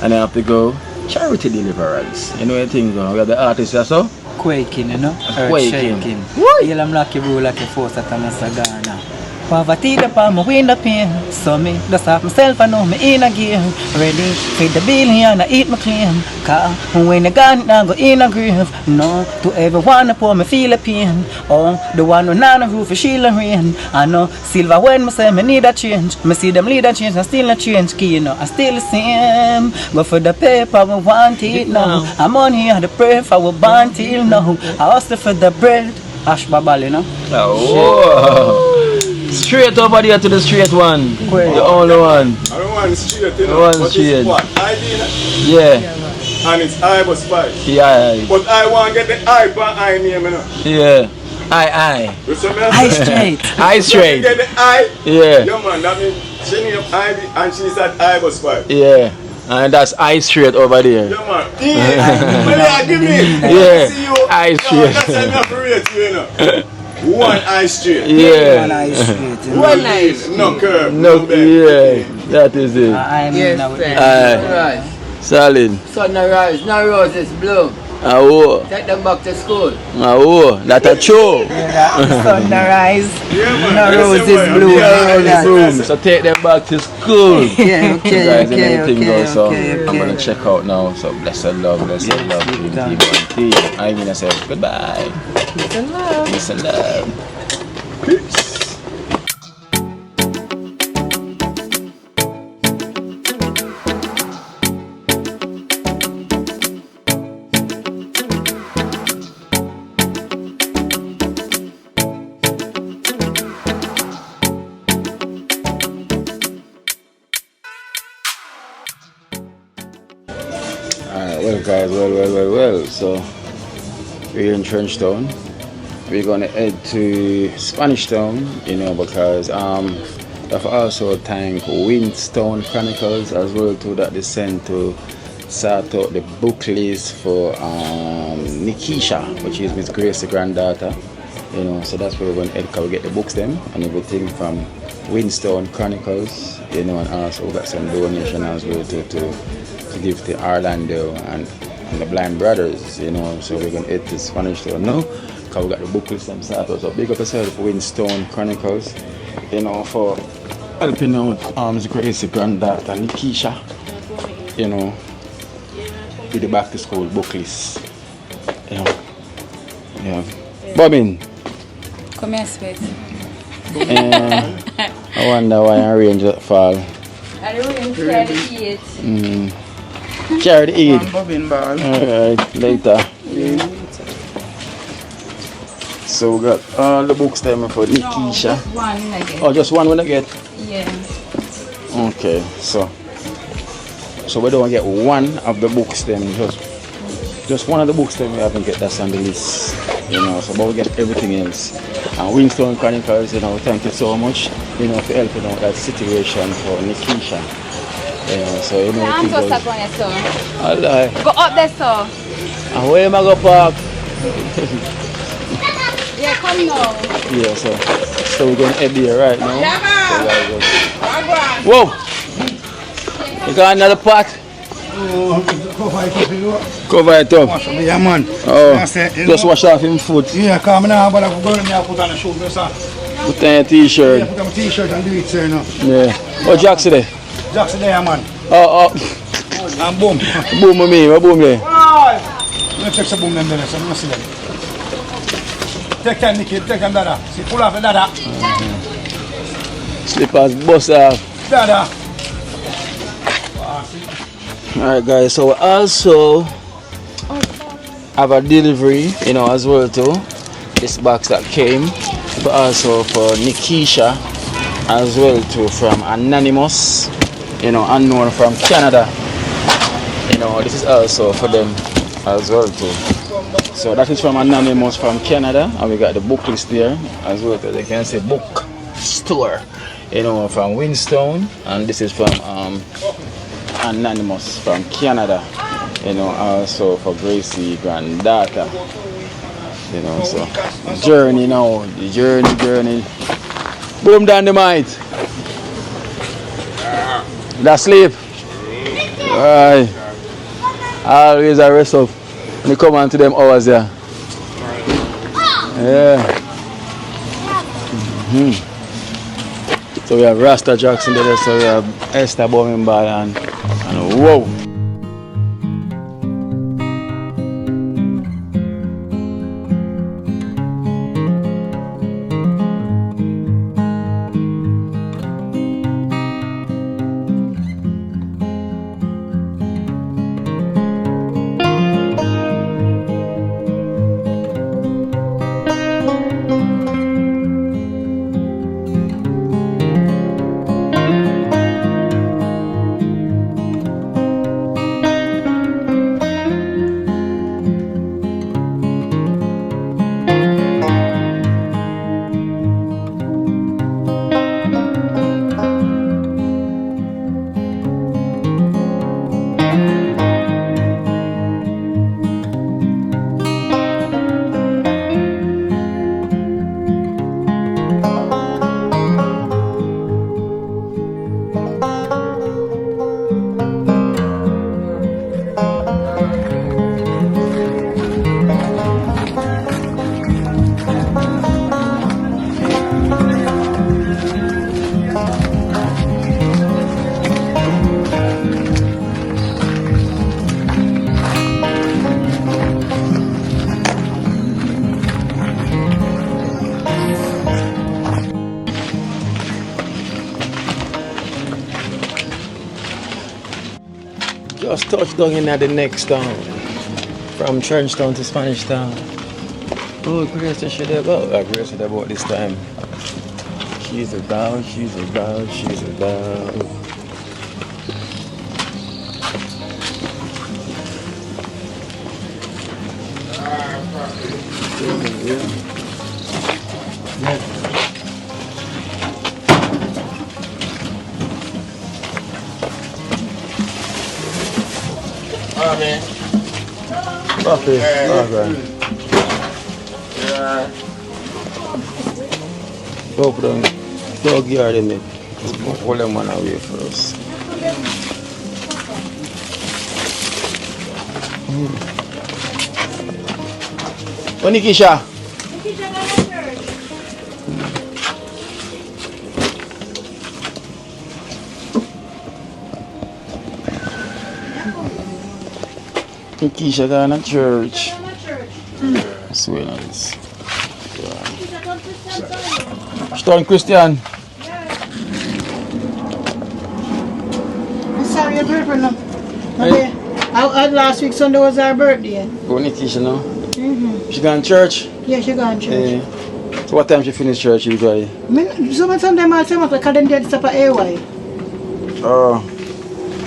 and then have to go charity deliverance. You know anything, we have the artists also. Quaking, you know? Earth Quaking. shaking. Yell I'm lucky rule like a force at Sagana. Poverty the palm, win the pain. So me, just have myself, I know me in a gear. Ready, feed the bill here and I eat my clean. Car, when the gun now go in a grave. No, to everyone pour me feel a pain. Oh, the one on the roof is shield and rain. I know, silver when me say me need a change. Me see them lead a change, I still a change key, you know, I still the same. But for the paper, we want it now. I'm on here, the prayer for we born till now. I hustle for the bread. Ash babal, you know? Oh. Straight over there to the straight one. The only one. I don't want straight, you The know. one But straight. it's what? I did it. Yeah. And it's I was Spice. Yeah. But I want to get the I by I name, you know. Yeah. Aye. You see me? I straight. Aye straight. Get the I. Yeah. Yeah, man. That means she named Ivy and she said I was Spice. Yeah. And that's eye straight over there. Yeah, man. Yeah. Give me. Yeah. See you. Eye straight. That's enough for you, you know. One eye straight. Yeah. One eye straight. You know? One line. No curve. No, bend. yeah. That is it. I mean, Yes, I would- sir. Aye. Solid. Sun no rise, no roses bloom. Oh. Take them back to school. Oh. That a show. Sun no rise, Yeah, man. no That's roses the way. bloom. Yeah, Yeah, Boom. So take them back to school. Yeah, You guys and everything goes, so okay. I'm gonna check out now. So blessed love, Yes, Dream keep Team, going. one team. I mean, I say goodbye. Peace and love. Peace and love. Peace. Well guys, well. So we're in Trenchtown. We're gonna head to Spanish Town, you know, because I've also thank Windstone Chronicles as well too, that they sent to sort out the book list for Nikisha, which is Miss Grace's granddaughter. You know, so that's where we're going to head, we get the books them and everything from Windstone Chronicles, you know, and also we got some donation as well to give to Orlando and the Blind Brothers, you know, so we're going to head to Spanish Town now, because we got the book list and start out. So big up yourself, Windstone Chronicles, you know, for helping out Miss Grace's granddaughter Nikisha, you know, with the back to school book list, you know, yeah. Bobbin. Come here, sweet. I wonder why I arrange that fall. I don't try to eat. Carry the eat. Bobbin ball. Alright, later. So we got all the books there for Nikisha. No, one again. Oh, just one when I get? Yeah. Okay, so we don't get one of the books then, just one of the books then we haven't get, that's on the list, you know, so but we get everything else. And Windstone Chronicles, you know, thank you so much, you know, for helping out that situation for Nikisha. You know, so you know, I'm everything just goes- up on it, so. Alright. Go up there, so. And where am I go park? Yeah, come now. Yeah, so we're going to head there right now. So whoa! You got another pot? Cover it up. Yeah, man. Oh, That's it, you just know. wash off him foot. Yeah, come now, but I'm going to put on a shoe, sir. Put on your t-shirt. Yeah, put on a t-shirt and do it, sir, you know. Yeah. Oh, Jack's there. Jackson there, man. Oh, And boom. boom with me. What boom there? Let me take some boom them there, so I'm going to see them. Take them, Nicky. Take them, Dada. See, pull off the Dada. Slippers bust off. Dada. Alright guys, so also have a delivery, you know, as well too. This box that came, but also for Nikisha as well too, from Anonymous, you know, unknown from Canada. You know, this is also for them as well too. So that is from Anonymous from Canada, and we got the book list there as well. As you can see, book store, you know, from Winstone, and this is from Anonymous from Canada, you know, also for Gracie granddaughter, you know. So journey now, the journey. Boom down the mic. That sleep. Alright. Always a rest up. When you come on to them hours there. Yeah. So we have Rasta Jackson there, so we have Esther Bowenbal and whoa. Just touched down in at the next town. From Trenchtown to Spanish Town. Oh, Grace is about. Grace is about this time. She's about. Man. Coffee. Okay. Yeah. Go put on dog yard in it. Hold them one away for us. Oh, Nikisha. Nikisha going to church. That's very nice. Stone Christian. I'm sorry, your girlfriend. Okay. Last week Sunday was our birthday. Go Nikisha now. She going to church? Yeah, she gone to church. So what time she finish church usually? Sometimes I say because then they stop at AY. Oh.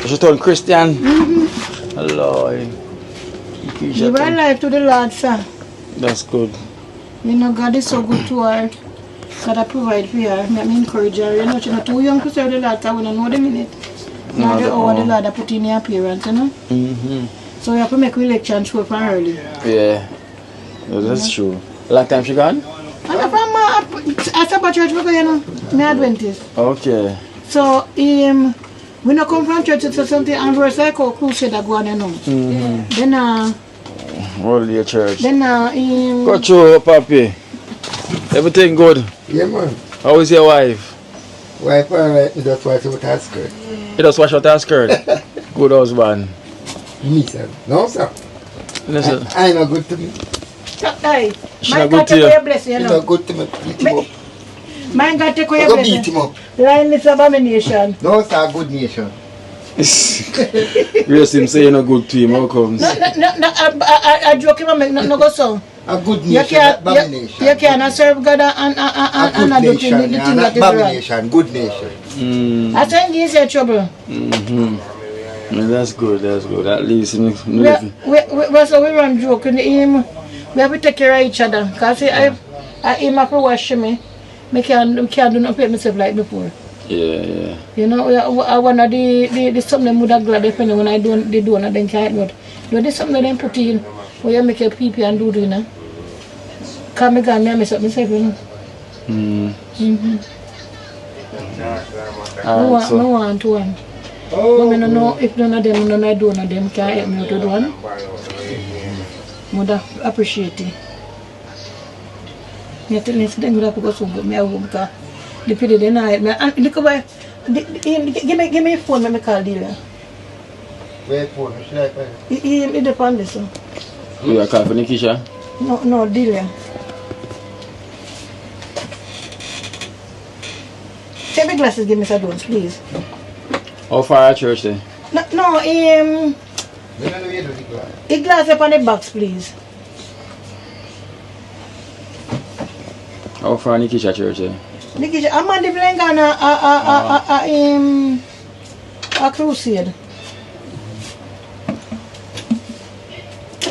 She told Christian? Lord. Give her life to the Lord, sir. That's good. You know, God is so good to her. God I provide for her. I encourage her. You know, she's not too young to serve the Lord, because we don't know the minute. Now the hour the Lord I put in the appearance, you know? So you have to make election show from early. Yeah. That's true. Long time she gone? I'm from Asaba Church, because you know, I'm Adventist. Okay. So, we don't come from church, it's something anniversary called crusade that go on, you know. Then, World your church. Then, Go through, Papi. Everything good? Yeah, man. How is your wife? Wife, alright, me just wash out her skirt. You just wash out her skirt? Good husband. Me, sir. No, sir. Listen. I not good to me. Hey, She my not God good to take you? your blessing, you He know. not good to me. Beat him up. My God take your Go blessing. beat him up. Line this abomination. No, sir, good nation. Grace him say you're not good to him, how comes? No, I joke him, I no go so. A good You nation, not bad nation. you can't serve God and A good do the nation, thing not that is bad wrong. nation, good nation. I think he's in trouble. Yeah, that's good, that's good. At least We run joke in him. We have to take care of each other. Because I him have to wash me. We can't do not pay myself like before. yeah. You know, I want to the something would have glad if when I don't they do and then can't do it. Do this something then put in where you make your pee and do, you know. Come again, me mess up myself, you know. I want one. But I don't know if none of them, none of them can help me out with one. I would appreciate it. I tell you, they would have to go so good. I will because the people they not help me. And look about, give me a phone, let me call dealer. Where phone? Should I find it? It depends, so. You are calling for Nikisha? No, dealer. Take my glasses, give me some dons, please. How far at church then? No, the glass up on the box, please. How far Nikisha church then? Nikisha, I'm on the blank on a crusade.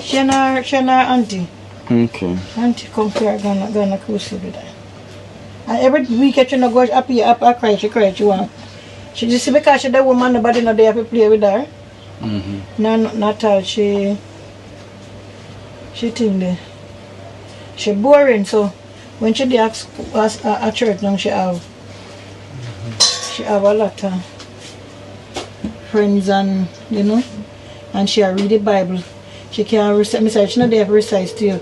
She and her auntie. Okay. Auntie come here, gonna crusade with her. And every week she go up here, up, cry, she want. She just see because she the woman, nobody not there to play with her. No, not all. She think that she boring. So when she dey ask a church now, she have a lot of friends and you know, and she read the Bible. She can recite. Me say she not there to recite to you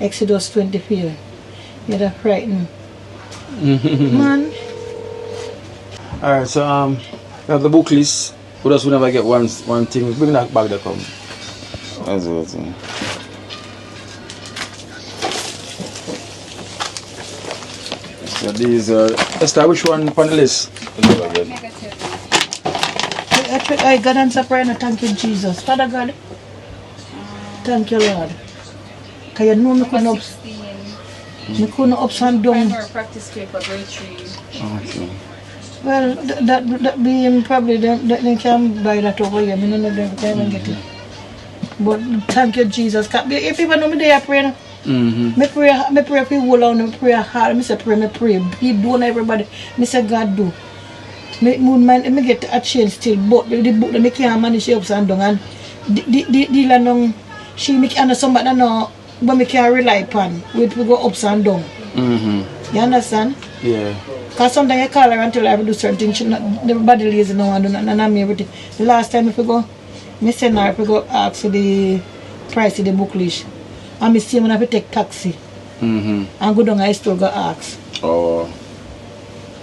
Exodus 24. You're that frightened, man. Alright, so we have the book list. We just will never get one thing. Bring that back there, come. That's it. So these are Esther, which one on the list? I God answer prayer and thank you Jesus. Father God, thank you Lord. Cause you know me couldn't ups and down. Practice paper, grade 3. Okay. Well, that being probably they can buy that over here. I don't know if they can get it. But thank you, Jesus. If people know me, they are praying. Me pray for you all, me pray hard. Me say pray, me pray. He don't everybody. Me say God do. Me get a change still, but the book that me can't manage ups and down. And the land she make and somebody know, but me can't rely upon. We go ups and down. You understand? Yeah. Because sometimes I call her and tell her to do certain things. Everybody lazy now and do nothing, and I'm everything. The last time if I go, I send her if I go ask for the price of the book list. And I see when I take taxi. And go down and still go ask. Oh.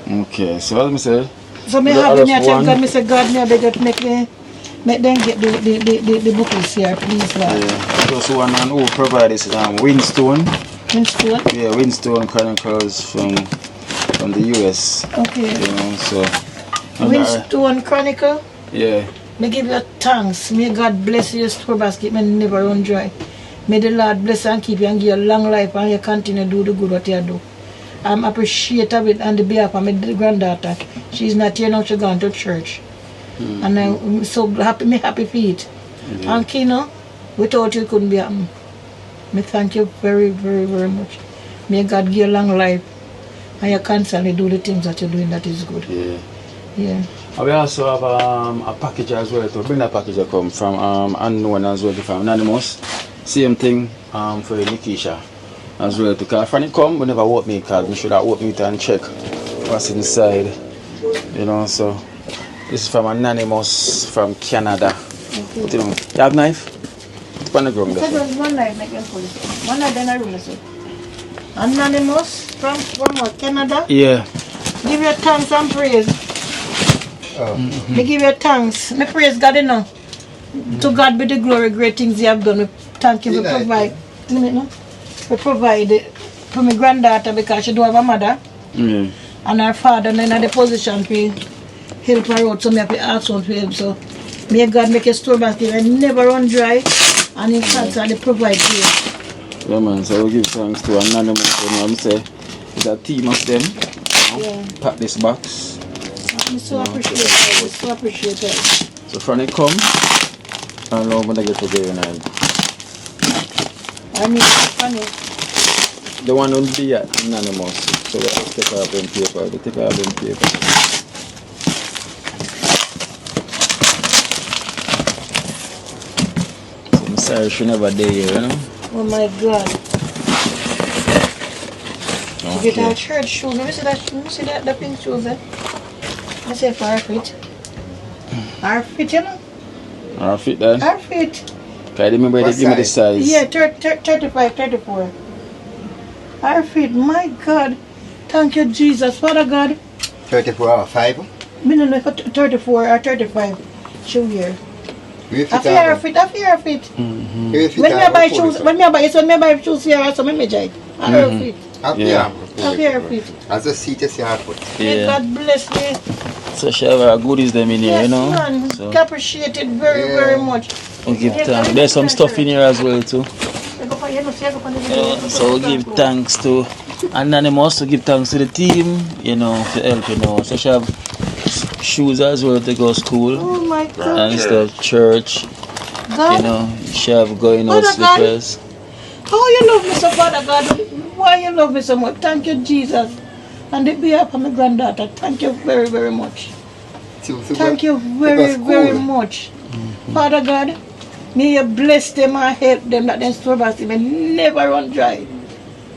Okay, so what I say? So I have to tell God, I say, God, I beg you to make them get the book list here, please, Lord. Yeah, plus one and who provide this Winstone. Winstone? Yeah, Winstone Chronicles from the US. Okay. You know, so. Winstone Chronicle? Yeah. May give you thanks. May God bless you, store basket, may never run dry. May the Lord bless and keep you and give you a long life and you continue to do the good what you do. I'm appreciative it on the behalf of my granddaughter. She's not here now, she's gone to church. And I'm so happy for it. Yeah. And Kino, without you it couldn't be happening. Me thank you very, very, very much. May God give you a long life and you constantly do the things that you're doing that is good. Yeah. Yeah. And we also have a package as well to bring that package that come from Unknown as well from Anonymous. Same thing for Nikisha as well. Because when it come, we never open it because we should have opened it and check what's inside. You know, so this is from Anonymous from Canada. Okay. You have knife? Put it on the ground there. There's one knife, make them pull it. One knife, then I roll it. Anonymous from what, Canada? Yeah. Give your thanks and praise. Me give you thanks. Me praise God, you know. To God be the glory, great things you have done. Me thank you for provide. We provide for my granddaughter because she don't have a mother. And her father and in the position to help her out. So me have to ask her to help. So May God make your store basket and never run dry, and in fact, they provide for you. Yeah, man. So we give thanks to Anonymous. You know what I'm saying? It's a team of them. Yeah. Pack this box. I so appreciate it. I so appreciate it. So from it come, I don't know when I get to there and I mean, it's funny. the one will be at Anonymous. So we have to take out them paper. We take out them paper. So I'm sorry she never there, you know? Oh my God. Okay. Get our church shoes. Let me see that the pink shoes there. I say for our feet. Our feet, you know? Our fit then? Our feet. Can I remember they give me the size? Yeah, 35, 34. Our feet, my God. Thank you, Jesus. Father God. 34 or 5? Me don't know if 34 or 35 shoe here. I feel our feet. Mm-hmm. When me buy shoes, when me buy shoes here, so me try. Our feet. Yeah. Our feet. As a seat is your foot. May God bless me. So she have a goodies them in here, Yes, you know? man. So Appreciate it very much. we give thanks. There's some stuff in here as well too. So we give thanks to Anonymous, we give thanks to the team, you know, for help, you know. So she have shoes as well to go to school Oh my God. and stuff, church, God. you know. She have going out Father God. slippers. How you love me so, Father God? Why you love me so much? Thank you, Jesus. And the behalf of my granddaughter, thank you very, very much. Thank you very, very much. Father God, may you bless them and help them that them store basket may never run dry.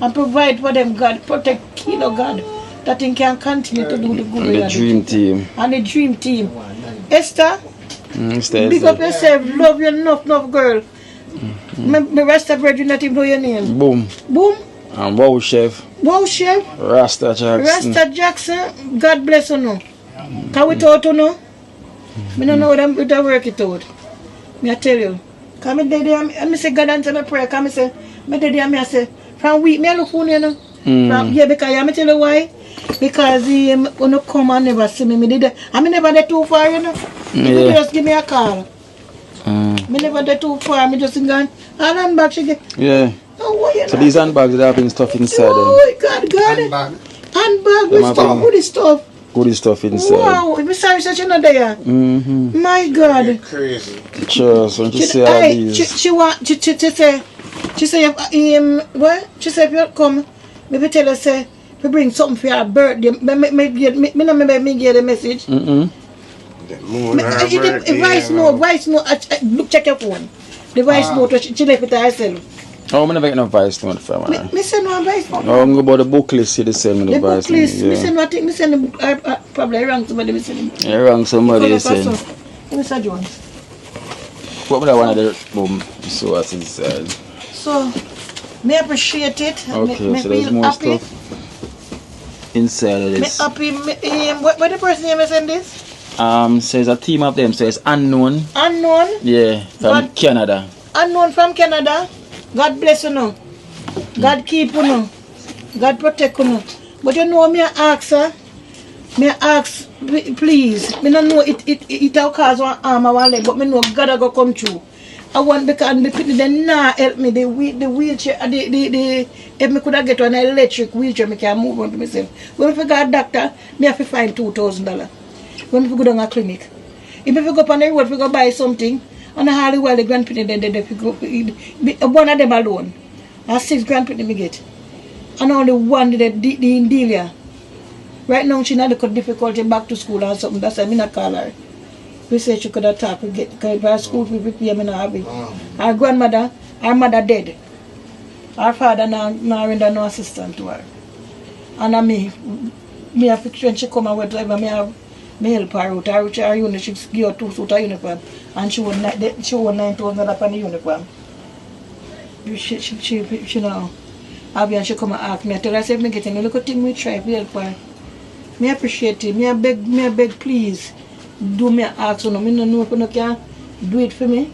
And provide for them, God. Protect Kilo, God. That thing can continue to do the good. And the dream team. And the dream team. Esther, Esther, big up yourself. Love you enough, girl. Me Rasta Virgin, not even know your name. Boom. Boom. And wow chef. Wow chef. Rasta Jackson. Rasta Jackson. God bless you now. Can we talk to now? I don't know what I'm going to work it out. I tell you. Come in there, I say God answer my prayer. Come say, I say, from week, I look for you know. Yeah, because I tell you why. Because when you come and never see me, I never there too far, you know. You just give me a call. I never there too far, I just gone. And handbag she get. Yeah. Oh, so these handbags that have been stuff inside oh, God. Handbag with stuff, good stuff. Good stuff inside. Wow, if you sorry that you're not there. My God. Crazy. Sure, so you see all these. She say, what? She said, if you come, maybe tell her, say, we bring something for your birthday. Me not remember me get a message. Voice note, look, check your phone. The voice note, she left it herself. Oh, I never get no voice note from her. Me send no voice note. Oh, I'm going about the book list, you send me the voice note. The book list, me send nothing, me send probably wrong somebody, me send. You wrong somebody, you send. Mr. Jones. What would I want to do? Boom, so what's inside? So, me appreciate it. Okay, me so there's more happy. stuff inside of this. Me happy. What the person name send this? So it's a team of them, so it's Unknown. Unknown? Yeah, from Canada. Unknown from Canada. God bless you now. God keep you now. God protect you now. But you know, me ask her, please. Me don't know it will cause one arm or one leg, but me know God will come through. I want because the people they not help me. The wheelchair, if me could have get an electric wheelchair, me can move on to myself. When I got a doctor, me have to find $2,000. When I go down a clinic, if I go up on the road, if I go buy something, and I hardly well the grandparents then they go one of them alone. I 6 grandparents me get, and only one the Delia. Right now she not got difficulty back to school or something. That's why I not call her. We say she could attack. We get because her school fee prepare me not have it. Her grandmother, her mother dead. Her father now render no assistant to her. And me have to when she come and whatever me have me help her out. Her uniform she give her 2 suits of uniform and she won $9,000 on the uniform. She know. And she come and ask me. I tell her, I say, if I get any little thing, we try to help her. I appreciate it. I beg, please, do me ask. I don't know if you can do it for me.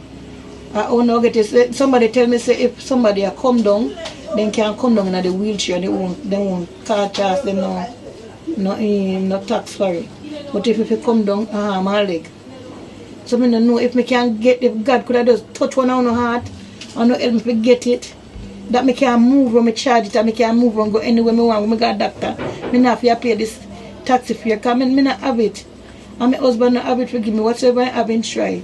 I don't get it. Somebody tell me, say, if somebody come down, then can come down in the wheelchair. They won't car charge them no tax for it. But if you come down, my leg. So I don't know if I can get, if God could have just touch one on the heart and not help me get it. That I can move when I charge it and I can move and go anywhere I want when I got a doctor. I don't have to pay this taxi fare because I don't have it. And my husband don't have it to give me whatever I have in try.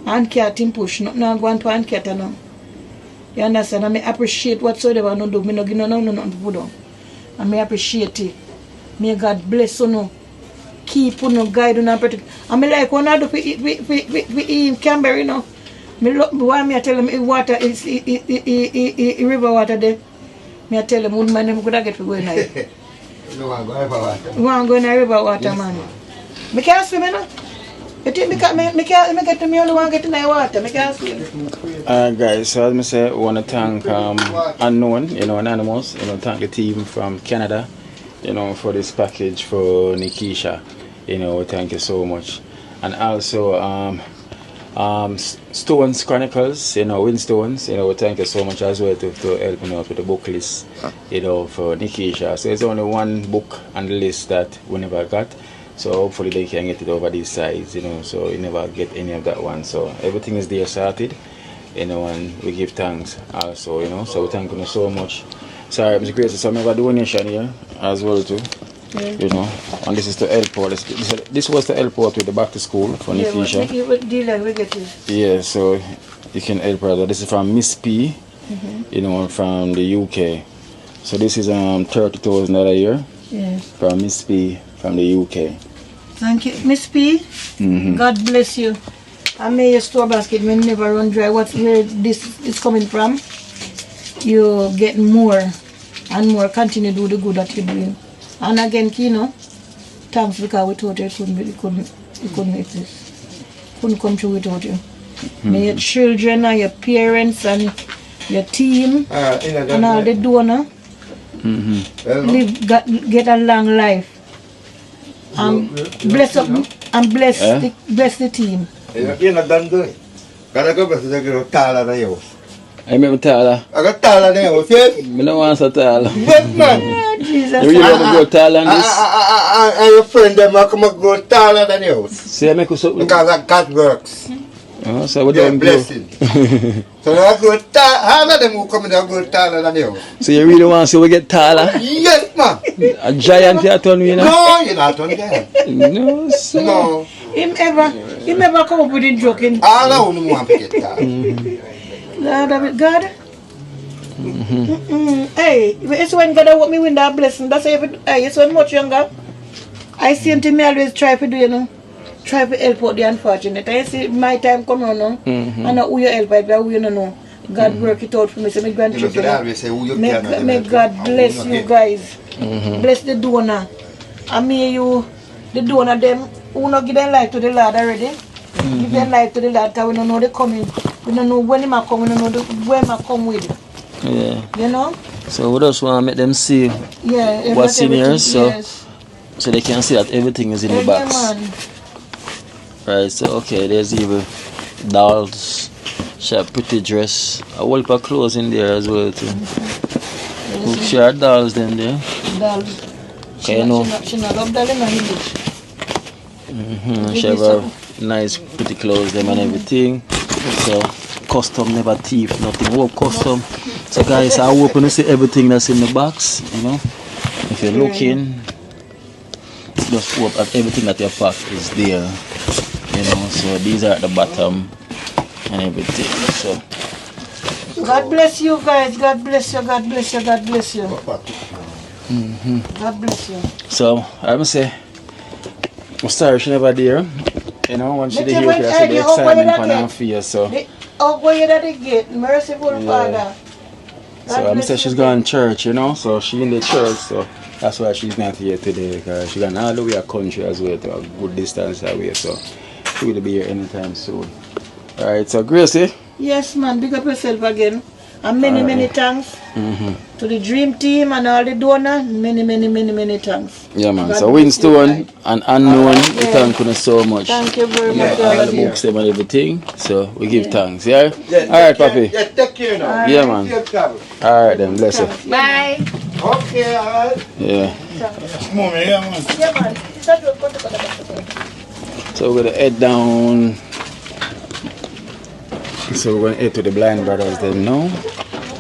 And cat him push, not now go on to and cat now. You understand? And I appreciate whatsoever I do. I don't give nothing to put on. And I appreciate it. May God bless you know. Keep you know, guide you and protect. And I like when I do for in Canberra, you know. Why me I tell them water is river water there. Me I tell them would man them could get to go in there. You want to go river water? You want to go in the river water, yes, man. I can't swim, you know. You think I get to me only want to get in the water. I can't swim. Guys, so as I say, I want to thank Unknown, you know, Anonymous, you know, thank the team from Canada, you know, for this package for Nikisha. You know, thank you so much. And also Stones Chronicles, you know, Winstones, you know, thank you so much as well to help me out with the book list, you know, for Nikisha. So it's only one book on the list that we never got. So hopefully they can get it over these sides, you know, so you never get any of that one. So everything is there sorted, you know, and we give thanks also, you know, so we thank you so much. Sorry, Mr. Grace, so I have a donation here as well too. Yeah. You know, and this is to help out. This was to help out with the back to school for Nikisha. Yeah, so you can help her. This is from Miss P, you know, from the UK. So this is $30,000 a year. Yeah. From Miss P from the UK. Thank you, Miss P. God bless you. And may your store basket may never run dry. Where this is coming from, you get more and more. Continue to do the good that you're doing. And again, Kino, thanks because without you, it couldn't exist. Couldn't come through without you. May your children and your parents and your team and all the donor get a long life. Bless up and bless the team. You're not done good. Gotta go back to the Tala. I remember Tala. I got Tala there, okay? I don't want to Tala. But man, Jesus. You really want to go Tala on this? And your friend them are come go Tala than you. See, I make us up. Because God works. Oh, so what they're do blessing. So I go Tala. How of them who come in and go Tala than you? So you really want to see we get Tala? Yes, man. A giant here turn me, you know? No, you're not on there. No, sir. No. Him ever come up with a joking. All I want to get Tala. Lord of it, God. Hey, it's when God want me win that blessing. That's every. Hey, it's when much younger. I see him to me always try to do, you know, try to help out the unfortunate. I see my time come on now, and now who you help, who you know. God work it out for me. So my grandchildren. May God bless you guys. Bless the donor. And may you, the donor, them who not give their life to the Lord already. Give their life to the Lord because we don't know they coming. We don't know when they might come, we don't know when they come with it. Yeah. You know? So we just want to make them see what's in here, so they can see that everything is in the box. Right, so okay, there's even dolls, she have pretty dress, a whole heap of clothes in there as well too. She have dolls then there. Dolls. Okay, you know. She not love doll in English. She have her nice pretty clothes them and everything. So custom, never thief, nothing. All custom. So guys, I hope you see everything that's in the box, you know. If you're looking, just hope that everything that you pack is there. You know, so these are at the bottom and everything. So God bless you guys, God bless you, God bless you, God bless you. God bless you. So I must say, I'm sorry she never there. You know, when she did hear her, I said the excitement on her face, so. Oh, where you that get? Merciful Father. So I'm say she's going to church, you know, so she in the church, so that's why she's not here today, because she's going all the way a country as well, to a good distance away, so she will be here anytime soon. Alright, so Gracie. Yes, man, big up yourself again. And many thanks to the dream team and all the donors. Many thanks. Yeah, man. God, so Winstone and Unknown, we thank you so much. Thank you very much. All the books and everything. So we give thanks. Yeah? Alright, Papi. Yeah, take care now. Yeah, man. Alright then, bless you. Bye. Okay, alright. Yeah. Yeah, man. So we're gonna head down So we're going to head to the blind brothers then now.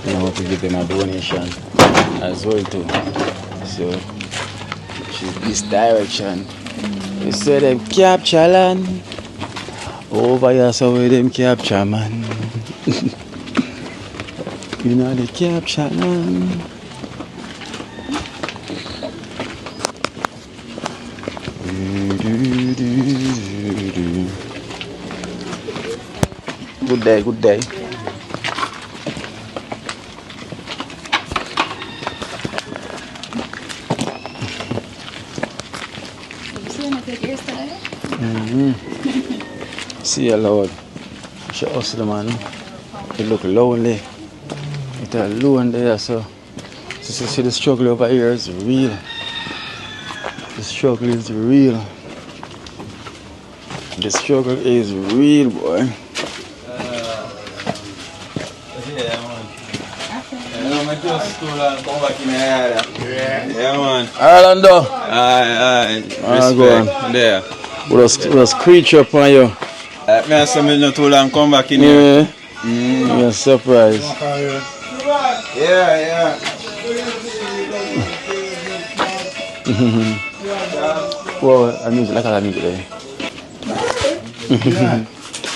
You know, to give them a donation as well too. So this direction. You see them capture land. Over here so where them capture man. You know the capture land. Good day, good day. See you, Lord. She hustle, man. It look lonely. It's alone there, so see the struggle over here is real. The struggle is real. The struggle is real, boy. Yeah, man. Orlando. Aye. Respect. There. What was creature upon you? Me and some not too long come back in here. You're surprised. Yeah. Well, I music like I music there.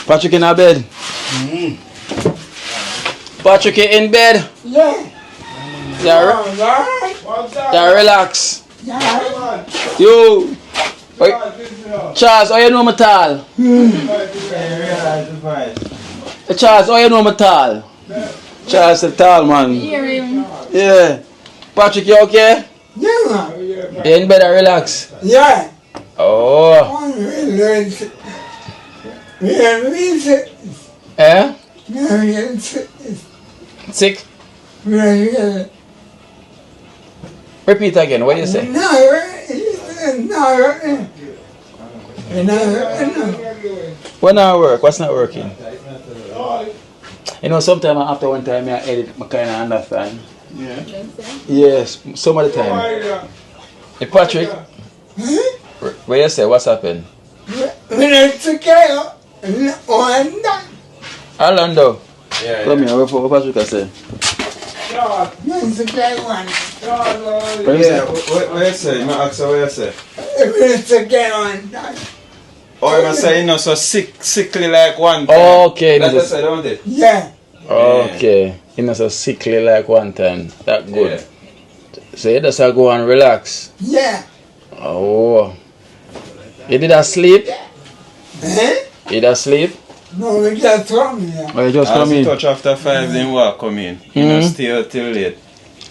Patrick in our bed. Patrick in bed. Yeah. Yeah, relax. Yo. Wait. Charles, how you know my tall? Charles, how you know my tall? Charles the tall man. Yeah. Patrick, you okay? Yeah. You in bed and relax? Yeah. Oh. Eh? Sick? Repeat again, what you say? When I work, what's not working? You know, sometimes after one time I edit, I kind of understand. Yeah. Yes, some of the time. Hey Patrick, what you say, what's happened? Orlando, come here, what Patrick I say? Yeah, what you say? I ask what you say. Oh, you say you're not so sickly like one time. Okay. That's what I say, don't it? Yeah. Okay. You're not so sickly like one time. That good. Yeah. So you just go and relax. Yeah. Oh. You did sleep? You did sleep? No, we just come here. Oh, you just come As in? you touch after 5, then walk come in. You don't stay till late.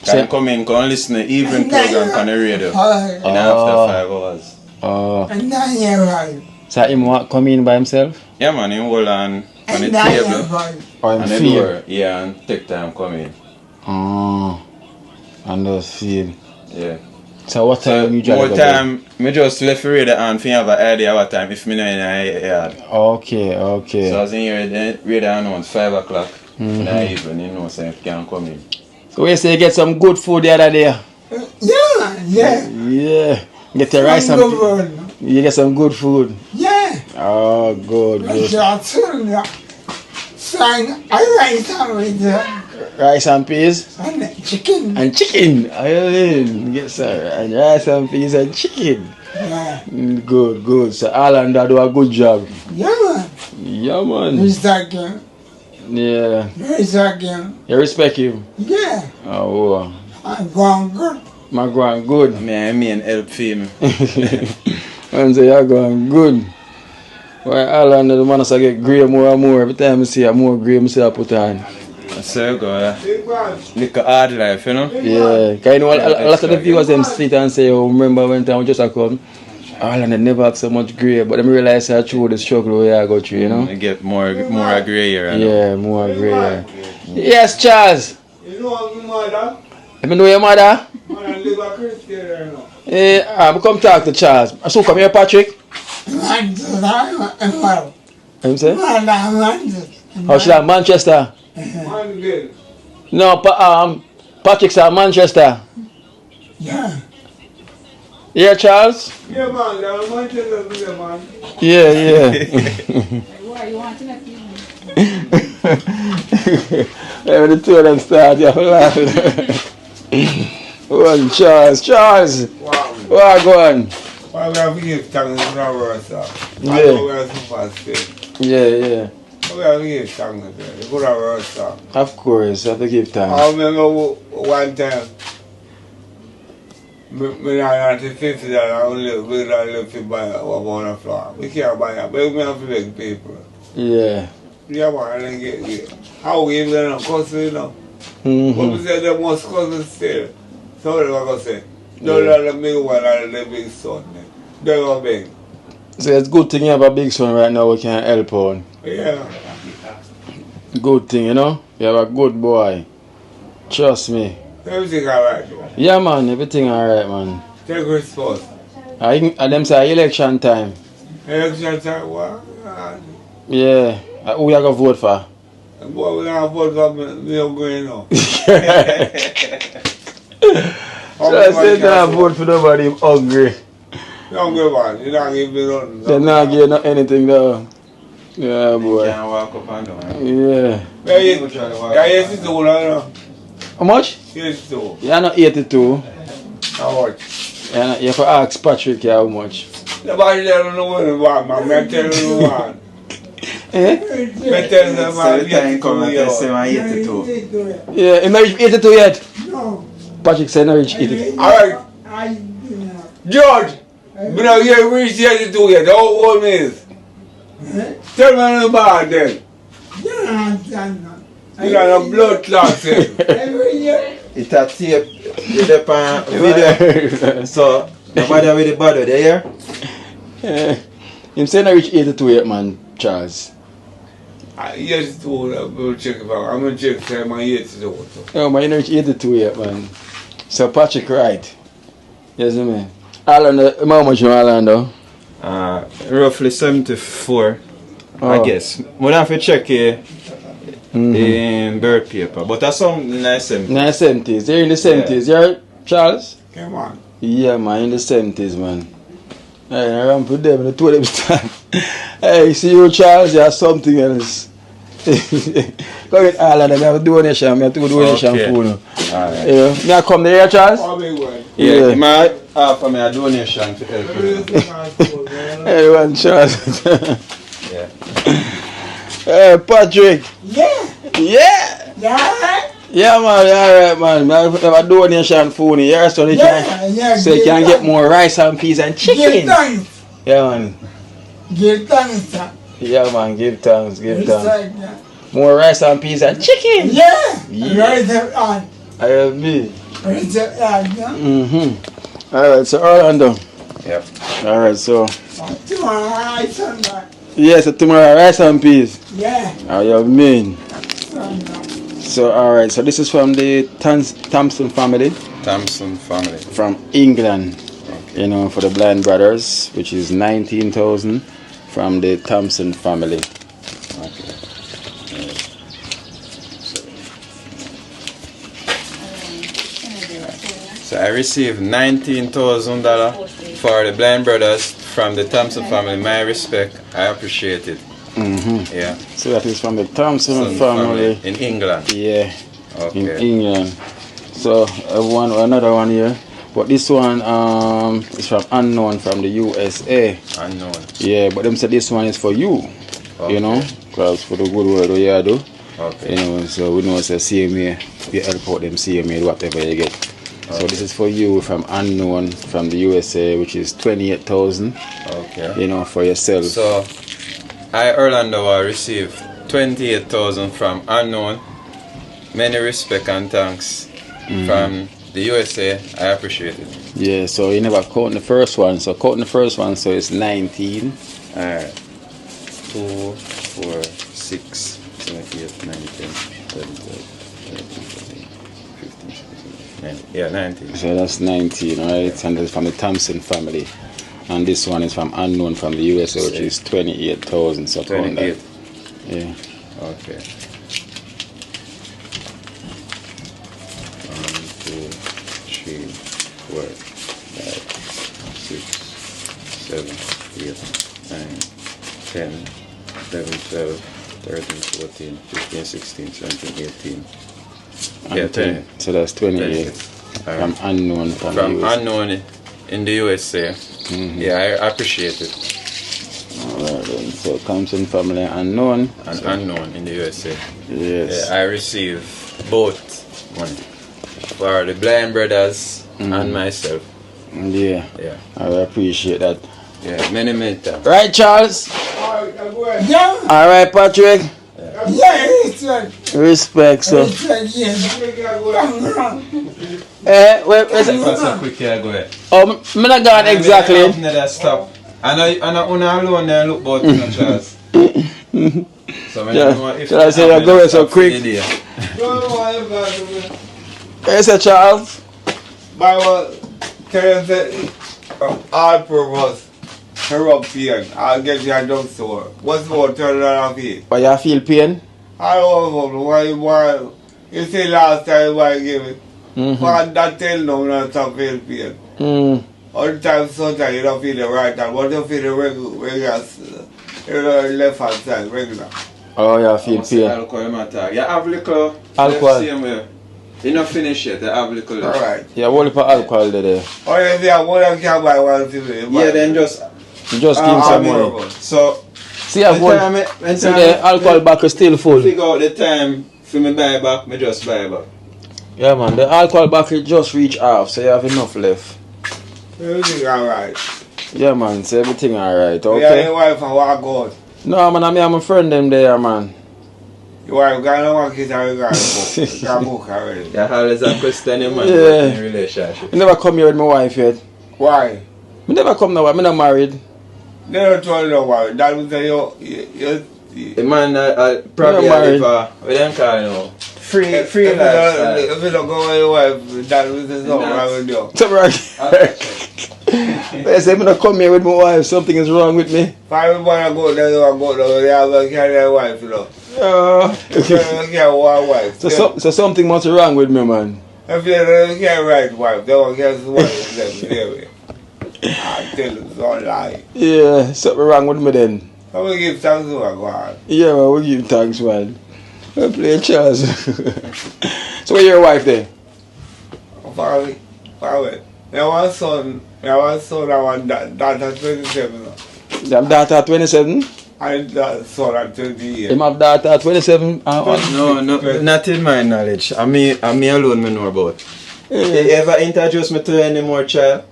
Can come in, come listen to the evening program on the radio. In after 5 hours. Oh. And now you're right. So him come in by himself? Yeah man, him hold on the And now you're table. right. Or him And the feel? door. Yeah, and take time come in. Oh. And just feel. Yeah. So what time you More go time, me just left the radio on for you have an idea what time if me know in the yard. Okay. So I was in here, the radio on 5 o'clock in the evening, you know, so you can come in. So you say you get some good food the other day? Yeah. Yeah. Get the rice and you get some good food. Yeah. Oh, good. Rice and peas? And chicken. And chicken. Yes, sir. And rice and peas and chicken. Yeah. Good. So Orlando do a good job. Yeah, man. Yeah, man. Respect him. Yeah. Respect him. You respect him? Yeah. Oh, I'm going good. my going good. Me and help for me. And say you're going good. Why Orlando the man has to get grey more and more. Every time I see a more grey, I see I put on. So you go, look at hard life, you know? Yeah, because you know, a lot of the viewers them sit and say, oh, remember when time we just come, Orlando never have so much grey, but them realize that through the struggle we are go through, you know? You get more grey here. Yeah, more grey. Yes, Charles. You know my mother? Let me know your mother. I live a Christian there now. Yeah, I'm come talk to Charles. So come here, Patrick. Him say? How should I Manchester? Man good. No, Patrick's at Manchester. Yeah. Yeah, Charles? Yeah, man. I'm Manchester, man. Yeah. Why you wanting a few? When the two of them start, you're laughing. One Charles. Charles! What go on? Well, we have to give thanks to our words, sir. Yeah. I know we are superstitious. Yeah. We have to give thanks to them. Good our words, sir. Of course, I have to give I thanks. remember one time, me not $50, we live to buy one flour. We can't buy it, but we have to beg people. Yeah. Yeah, man, and get. How we even know, custody, you know. But we say they must custody still. So what am I say? Don't let the big one and the big son. They go big. So it's good thing you have a big son right now we can help on. Yeah. Good thing, you know? You have a good boy. Trust me. Everything alright, though. Yeah, man, everything alright, man. Take response. And them say election time. Election time, what? Yeah. Who you gonna vote for? Boy, we gonna vote for me going now. So I said that I vote for nobody hungry. You don't give one. You don't give me nothing. They're not giving anything though. Yeah, boy. You can't walk up and down. Yeah. Yeah, 82 now. How much? 82. You're not 82. How much? You have to ask Patrick how much. Nobody don't know what you want, man. I'm telling you what. Eh? I'm telling you So the time come and tell what. say I'm 82. Yeah, he not reach 82 yet. Patrick said not reach 82. Alright. George! We don't get reached 82 yet. How old me is? Tell me about then. You got a blood clot then. It's a tape. It's a video. So, nobody with the body, they hear? Him say not reach 82 yet, man, Charles. 82, we'll check it out. I'm going to check say my 82. Oh, man, you not reach 82 yet, man. So Patrick right. Yes, man. Orlando, how much you Orlando? Roughly 74, I guess. We have to check in birth paper, but that's something nice. 70s. They're in the 70s. Yeah. You're Charles? Come on. Yeah, man, in the 70s, man. Hey, I ran with them and I told them stand. Hey, see you, Charles, you have something else. Go get Ireland and have a donation. I have to do donation for you. Alright. Yeah. May I come there, Charles? Yeah, my offer me a donation to help you. Everyone, Charles. Yeah. Hey, Patrick. Yeah. Yeah. Yeah. Yeah, man, alright, man. I have a donation for you. Yeah, so you can, so you can get more rice and peas and chicken. Give thanks. Yeah, man. Give thanks, sir. Yeah, man, give thanks, give It's thanks. like that. More rice and peas and chicken. Yeah. Yeah. Right there on. I have me. Right there on. Mm-hmm. Alright, so Orlando. Yep. Alright, so. Tomorrow, I Sunday. Yeah, so tomorrow rice and peas. Yeah. I have me. Sunday. So, alright, so this is from the Thompson family. Thompson family. From England. Okay. You know, for the Blind Brothers, which is 19,000 from the Thompson family. Okay. So I received $19,000 for the Blind Brothers from the Thompson family. My respect, I appreciate it. Mm-hmm. Yeah. So that is from the Thompson Thompson family. in England. Yeah. Okay. In England. So another one here. But this one is from unknown from the USA. Unknown. Yeah, but them said this one is for you. Okay. You know, because for the good work you do. Okay. You know, so we know it's a CMA. You help out them CMA whatever you get. Okay. So this is for you from unknown from the USA, which is 28,000. Okay. You know, for yourself. So I Orlando will receive 28,000 from unknown. Many respect and thanks from the USA. I appreciate it. Yeah, so you never count the first one. So counting the first one, so it's 19. Alright. 2, 4, 6, 7, 8, 9, 10, 11, 12, 13, 14, 15, 16, 19. Yeah, 19. So that's 19, right? And that's from the Thompson family. And this one is from unknown from the USA, which is 28,000. So count that. 28. Yeah. Okay. 1, 2, 3, 4, 5, 6, 7, 8, 9, 10, 11, 12, 13, 14, 15, 16, 17, 18. And Yeah, 10. So that's 28. From unknown from the USA. unknown in the USA. Yeah, I appreciate it. Alright then. So Thompson family unknown. And unknown in the USA. Yes. Yeah, I receive both money for the blind brothers and myself. Yeah. Yeah. I appreciate that. Yeah, many times. Right, Charles? Yeah. Alright, Patrick? Yeah, it's right. Respect, so. It's right, yes. Wait, That's a quick here, go ahead. Oh, I'm not gone exactly. I'm not stop. And I alone there look about you, Charles. So if I say I go so quick. Yes, Charles. By what? Tell them that all purpose European. I'll get you a drugstore. What's more $10 But you feel pain? I don't know why. You see last time I gave it. But that tell them not to feel pain. All the time sometimes you don't feel it right now. But you feel the regular left hand side, regular. Oh, you feel pain. Alcohol, you have little alcohol. Same way. You not finish yet, you have little left. Alright. Yeah, what for alcohol there? Oh, you see, I want to buy one for me. Yeah, then just You just give him some money. So See, I want see the alcohol back is still full. Figure out the time for me buy back, me just buy back. Yeah, man, the alcohol back it just reach half, so you have enough left. Everything alright. Yeah, man, so everything alright, Yeah, okay? your wife and walk out. No, man, I'm my friend them there, man. Your wife got no kids and got book already. Yeah, always a question, man, Yeah. in relationship. I never come here with my wife yet. Why? I never come now, I'm not married. They don't tell you no why. That will say you The man probably married. live what them call you know, free if lifestyle. you don't go with your wife, that will say something wrong with you. Something wrong. They say I'm not come here with my wife, something is wrong with me. If I want to go there, they have to carry their wife, you know. You can't one wife. So something must be wrong with me, man. If you don't carry right wife, they won't carry the wife. Anyway. I tell you, it's all lie. Yeah, something wrong with me then. I will give thanks to my God. Yeah, man, we give thanks, man. I play Charles. So where your wife there? Far away. I want son, I want daughter 27. You have daughter 27? And son at 28. Him have daughter 27? No, not in my knowledge. I me alone me know about. You ever introduce me to any more child?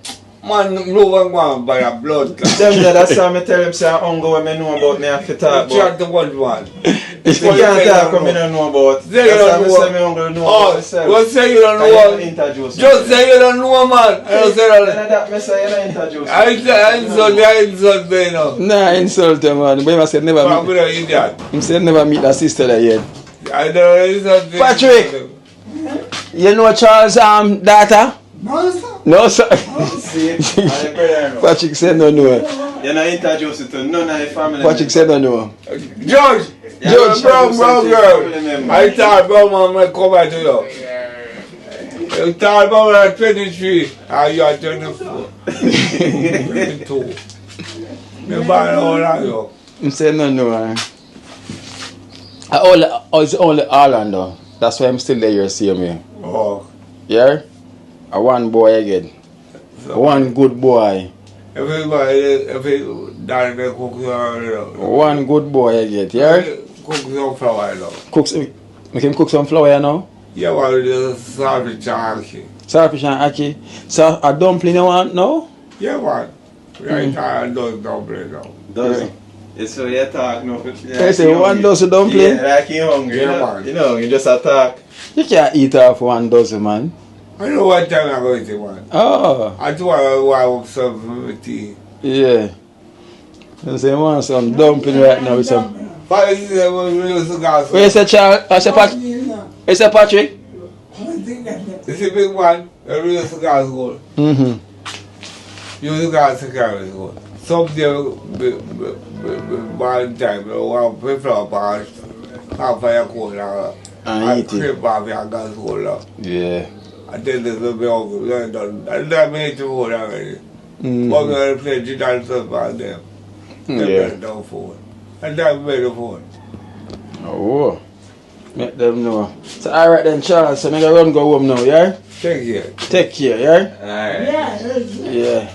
Man, no one want by a blood clot. Them that's how me tell him say I'm going me know about me have to talk about. Chat the one. If you can't talk what me don't know about. Say you don't know. Say me hungry know about myself. Well, say you don't know. Just say you don't know, man. I don't say that. Me say you don't introduce. I insult me, you know. Nah, insult him, man. But he said never I'm meet. an idiot. He said never meet that sister there yet. I don't insult me. Patrick! You know Charles' daughter? No, sir. No, sir. See? Patrick said no. You not introduce it to none of the family. Patrick said no. George! George, brown girl. I thought brown man might come back to you. You thought brown man at 23 and you are 24. 22. Me buy all of you. He said no. It's only Orlando. That's why I'm still there, you see me. Oh. Yeah? A one boy again. One good boy. Everybody, darling, they cook your One good boy again, yeah? Cook some flour, you know. Make him cook some flour, you know? Yeah, well, just salvage and ackee. Saltfish and ackee. So a dumpling you want now? Yeah, man. Right now, I don't dumpling now. Dozen. It's so you talk now. I say 1 dozen dumpling? Yeah, like you hungry. Yeah, man. You know, you just attack. You can't eat off 1 dozen, man. I know what time I'm going to, man. Oh. I do want to serve for tea. Yeah. I say, want some dumpling right now with some. But this is a cigar. Where's the child? I say, Is that Patrick? This is a big one. A real cigar is good. You cigar is good. Some day, one time, one people about half a cola. And eat it. Cream off your gas cola. Yeah. I think this will be over. Done. And that made you food already. But we're going to play digital stuff on them. They Yeah. made no food. And that made the food. Oh. Make them know. So alright then, Charles. So make a run go home now, yeah? Take care. Take care, yeah? Alright. Yeah.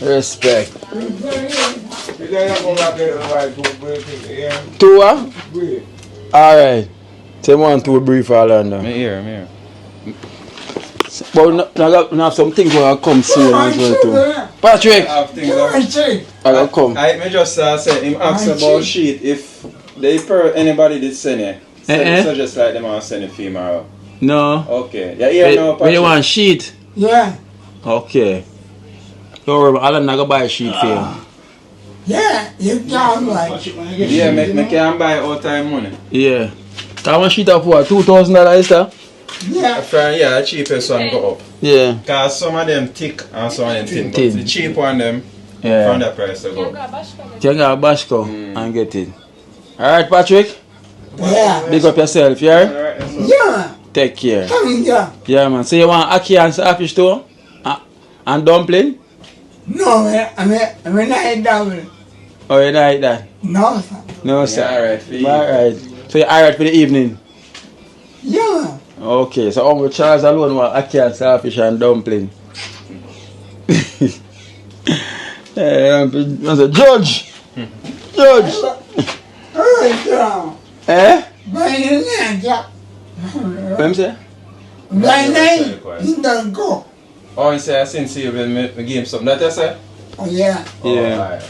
Respect. You gotta go back there and write to break, yeah? Two, Break. alright. Say one to a brief all under. I'm here. But now have some things will come soon as well too. Patrick! I have things that I will come. I may just say him ask about sheet if they anybody did send it. So just like them and send a female. No. Okay. Yeah, here now, Patrick. When you want sheet? Yeah. Okay. Don't worry about Alan, I go buy a sheet for you. Yeah, you can buy. Yeah, make can buy all time money. Yeah. I want sheet up for $2,000, is that? Yeah. Yeah, the cheapest one go up. Yeah. Cause some of them thick and some of them thin. But the cheap one them from the price to go. You can go a Bashko and get it. Alright, Patrick? Yeah. Big up yourself, yeah? Yeah. Take care. Yeah. Yeah, man. So you want ackee and starfish too? And dumpling? No, I'm not double. Oh, you don't like that? No, sir. No, sir. Yeah, alright for you. Alright. So you're alright for the evening? Yeah. Okay, so Uncle Charles alone want ackee and starfish and dumpling. I said, Judge! Judge! Alright, down. Eh? By the name, yeah. What am say? By name, he don't go. Oh, you say since you been me give him something. That you say? Oh, yeah. Yeah.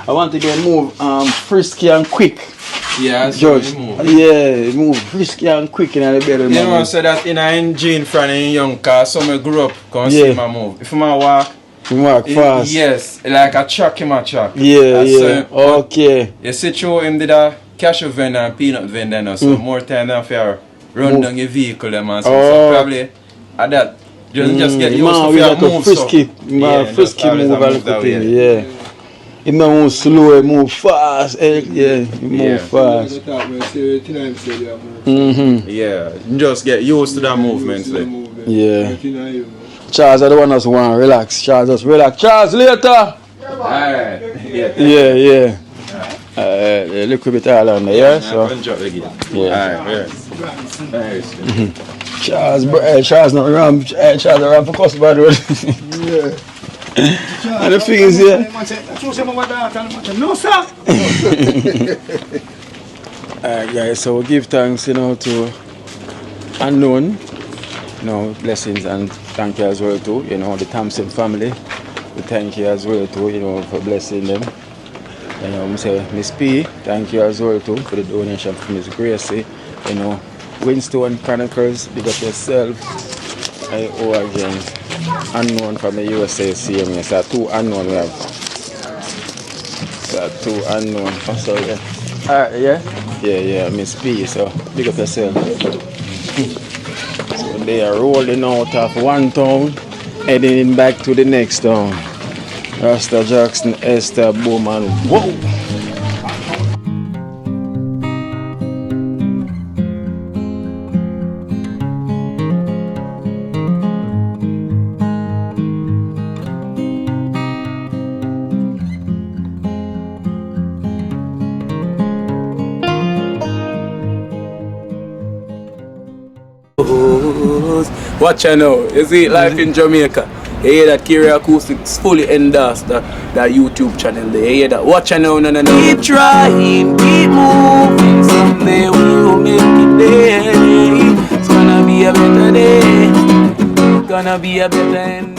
I want to get move frisky and quick. Yeah, Judge. Yeah, move frisky and quick in the bedroom. You know, so that in a engine from a young car, some grew up, can see my move. If I walk, you walk fast. Yes, like a truck in my truck. Yeah, yeah. Okay. You see, through him did a cashew vendor and peanut vendor now, so more time than for run down your vehicle them and so, so probably at that. Just get used to your move frisky, frisky move and thing. Yeah. He move slow, he move fast. Yeah, he move fast. Yeah, just get used to that movement. Yeah. Charles, I don't want us to want to relax. Charles, just relax. Charles, later. Alright. Yeah. A little bit all on there, yeah? So. Yeah. Charles not around. Charles around for customer road. Yeah. And the thing is, yeah. No, sir. Alright, guys, so we give thanks, to Unknown, blessings, and thank you as well to, the Thompson family. We thank you as well to, for blessing them. We say Miss P, thank you as well too for the donation from Miss Gracie. Winstone Chronicles, big up yourself. I owe again. Unknown from the USA CMA. So 2 unknown we have. So 2 unknown. So yeah. Alright, yeah? Yeah, Miss P. So big up yourself. So they are rolling out of one town, heading back to the next town. Rasta Jackson, Esther, Bowman. Whoa! Watch out now, you see life in Jamaica. You hear that Kiri Acoustics fully endorsed that YouTube channel there. You hear that? Watch out now, no. Keep trying, keep moving. Someday we will make it there. It's gonna be a better day. Gonna be a better end.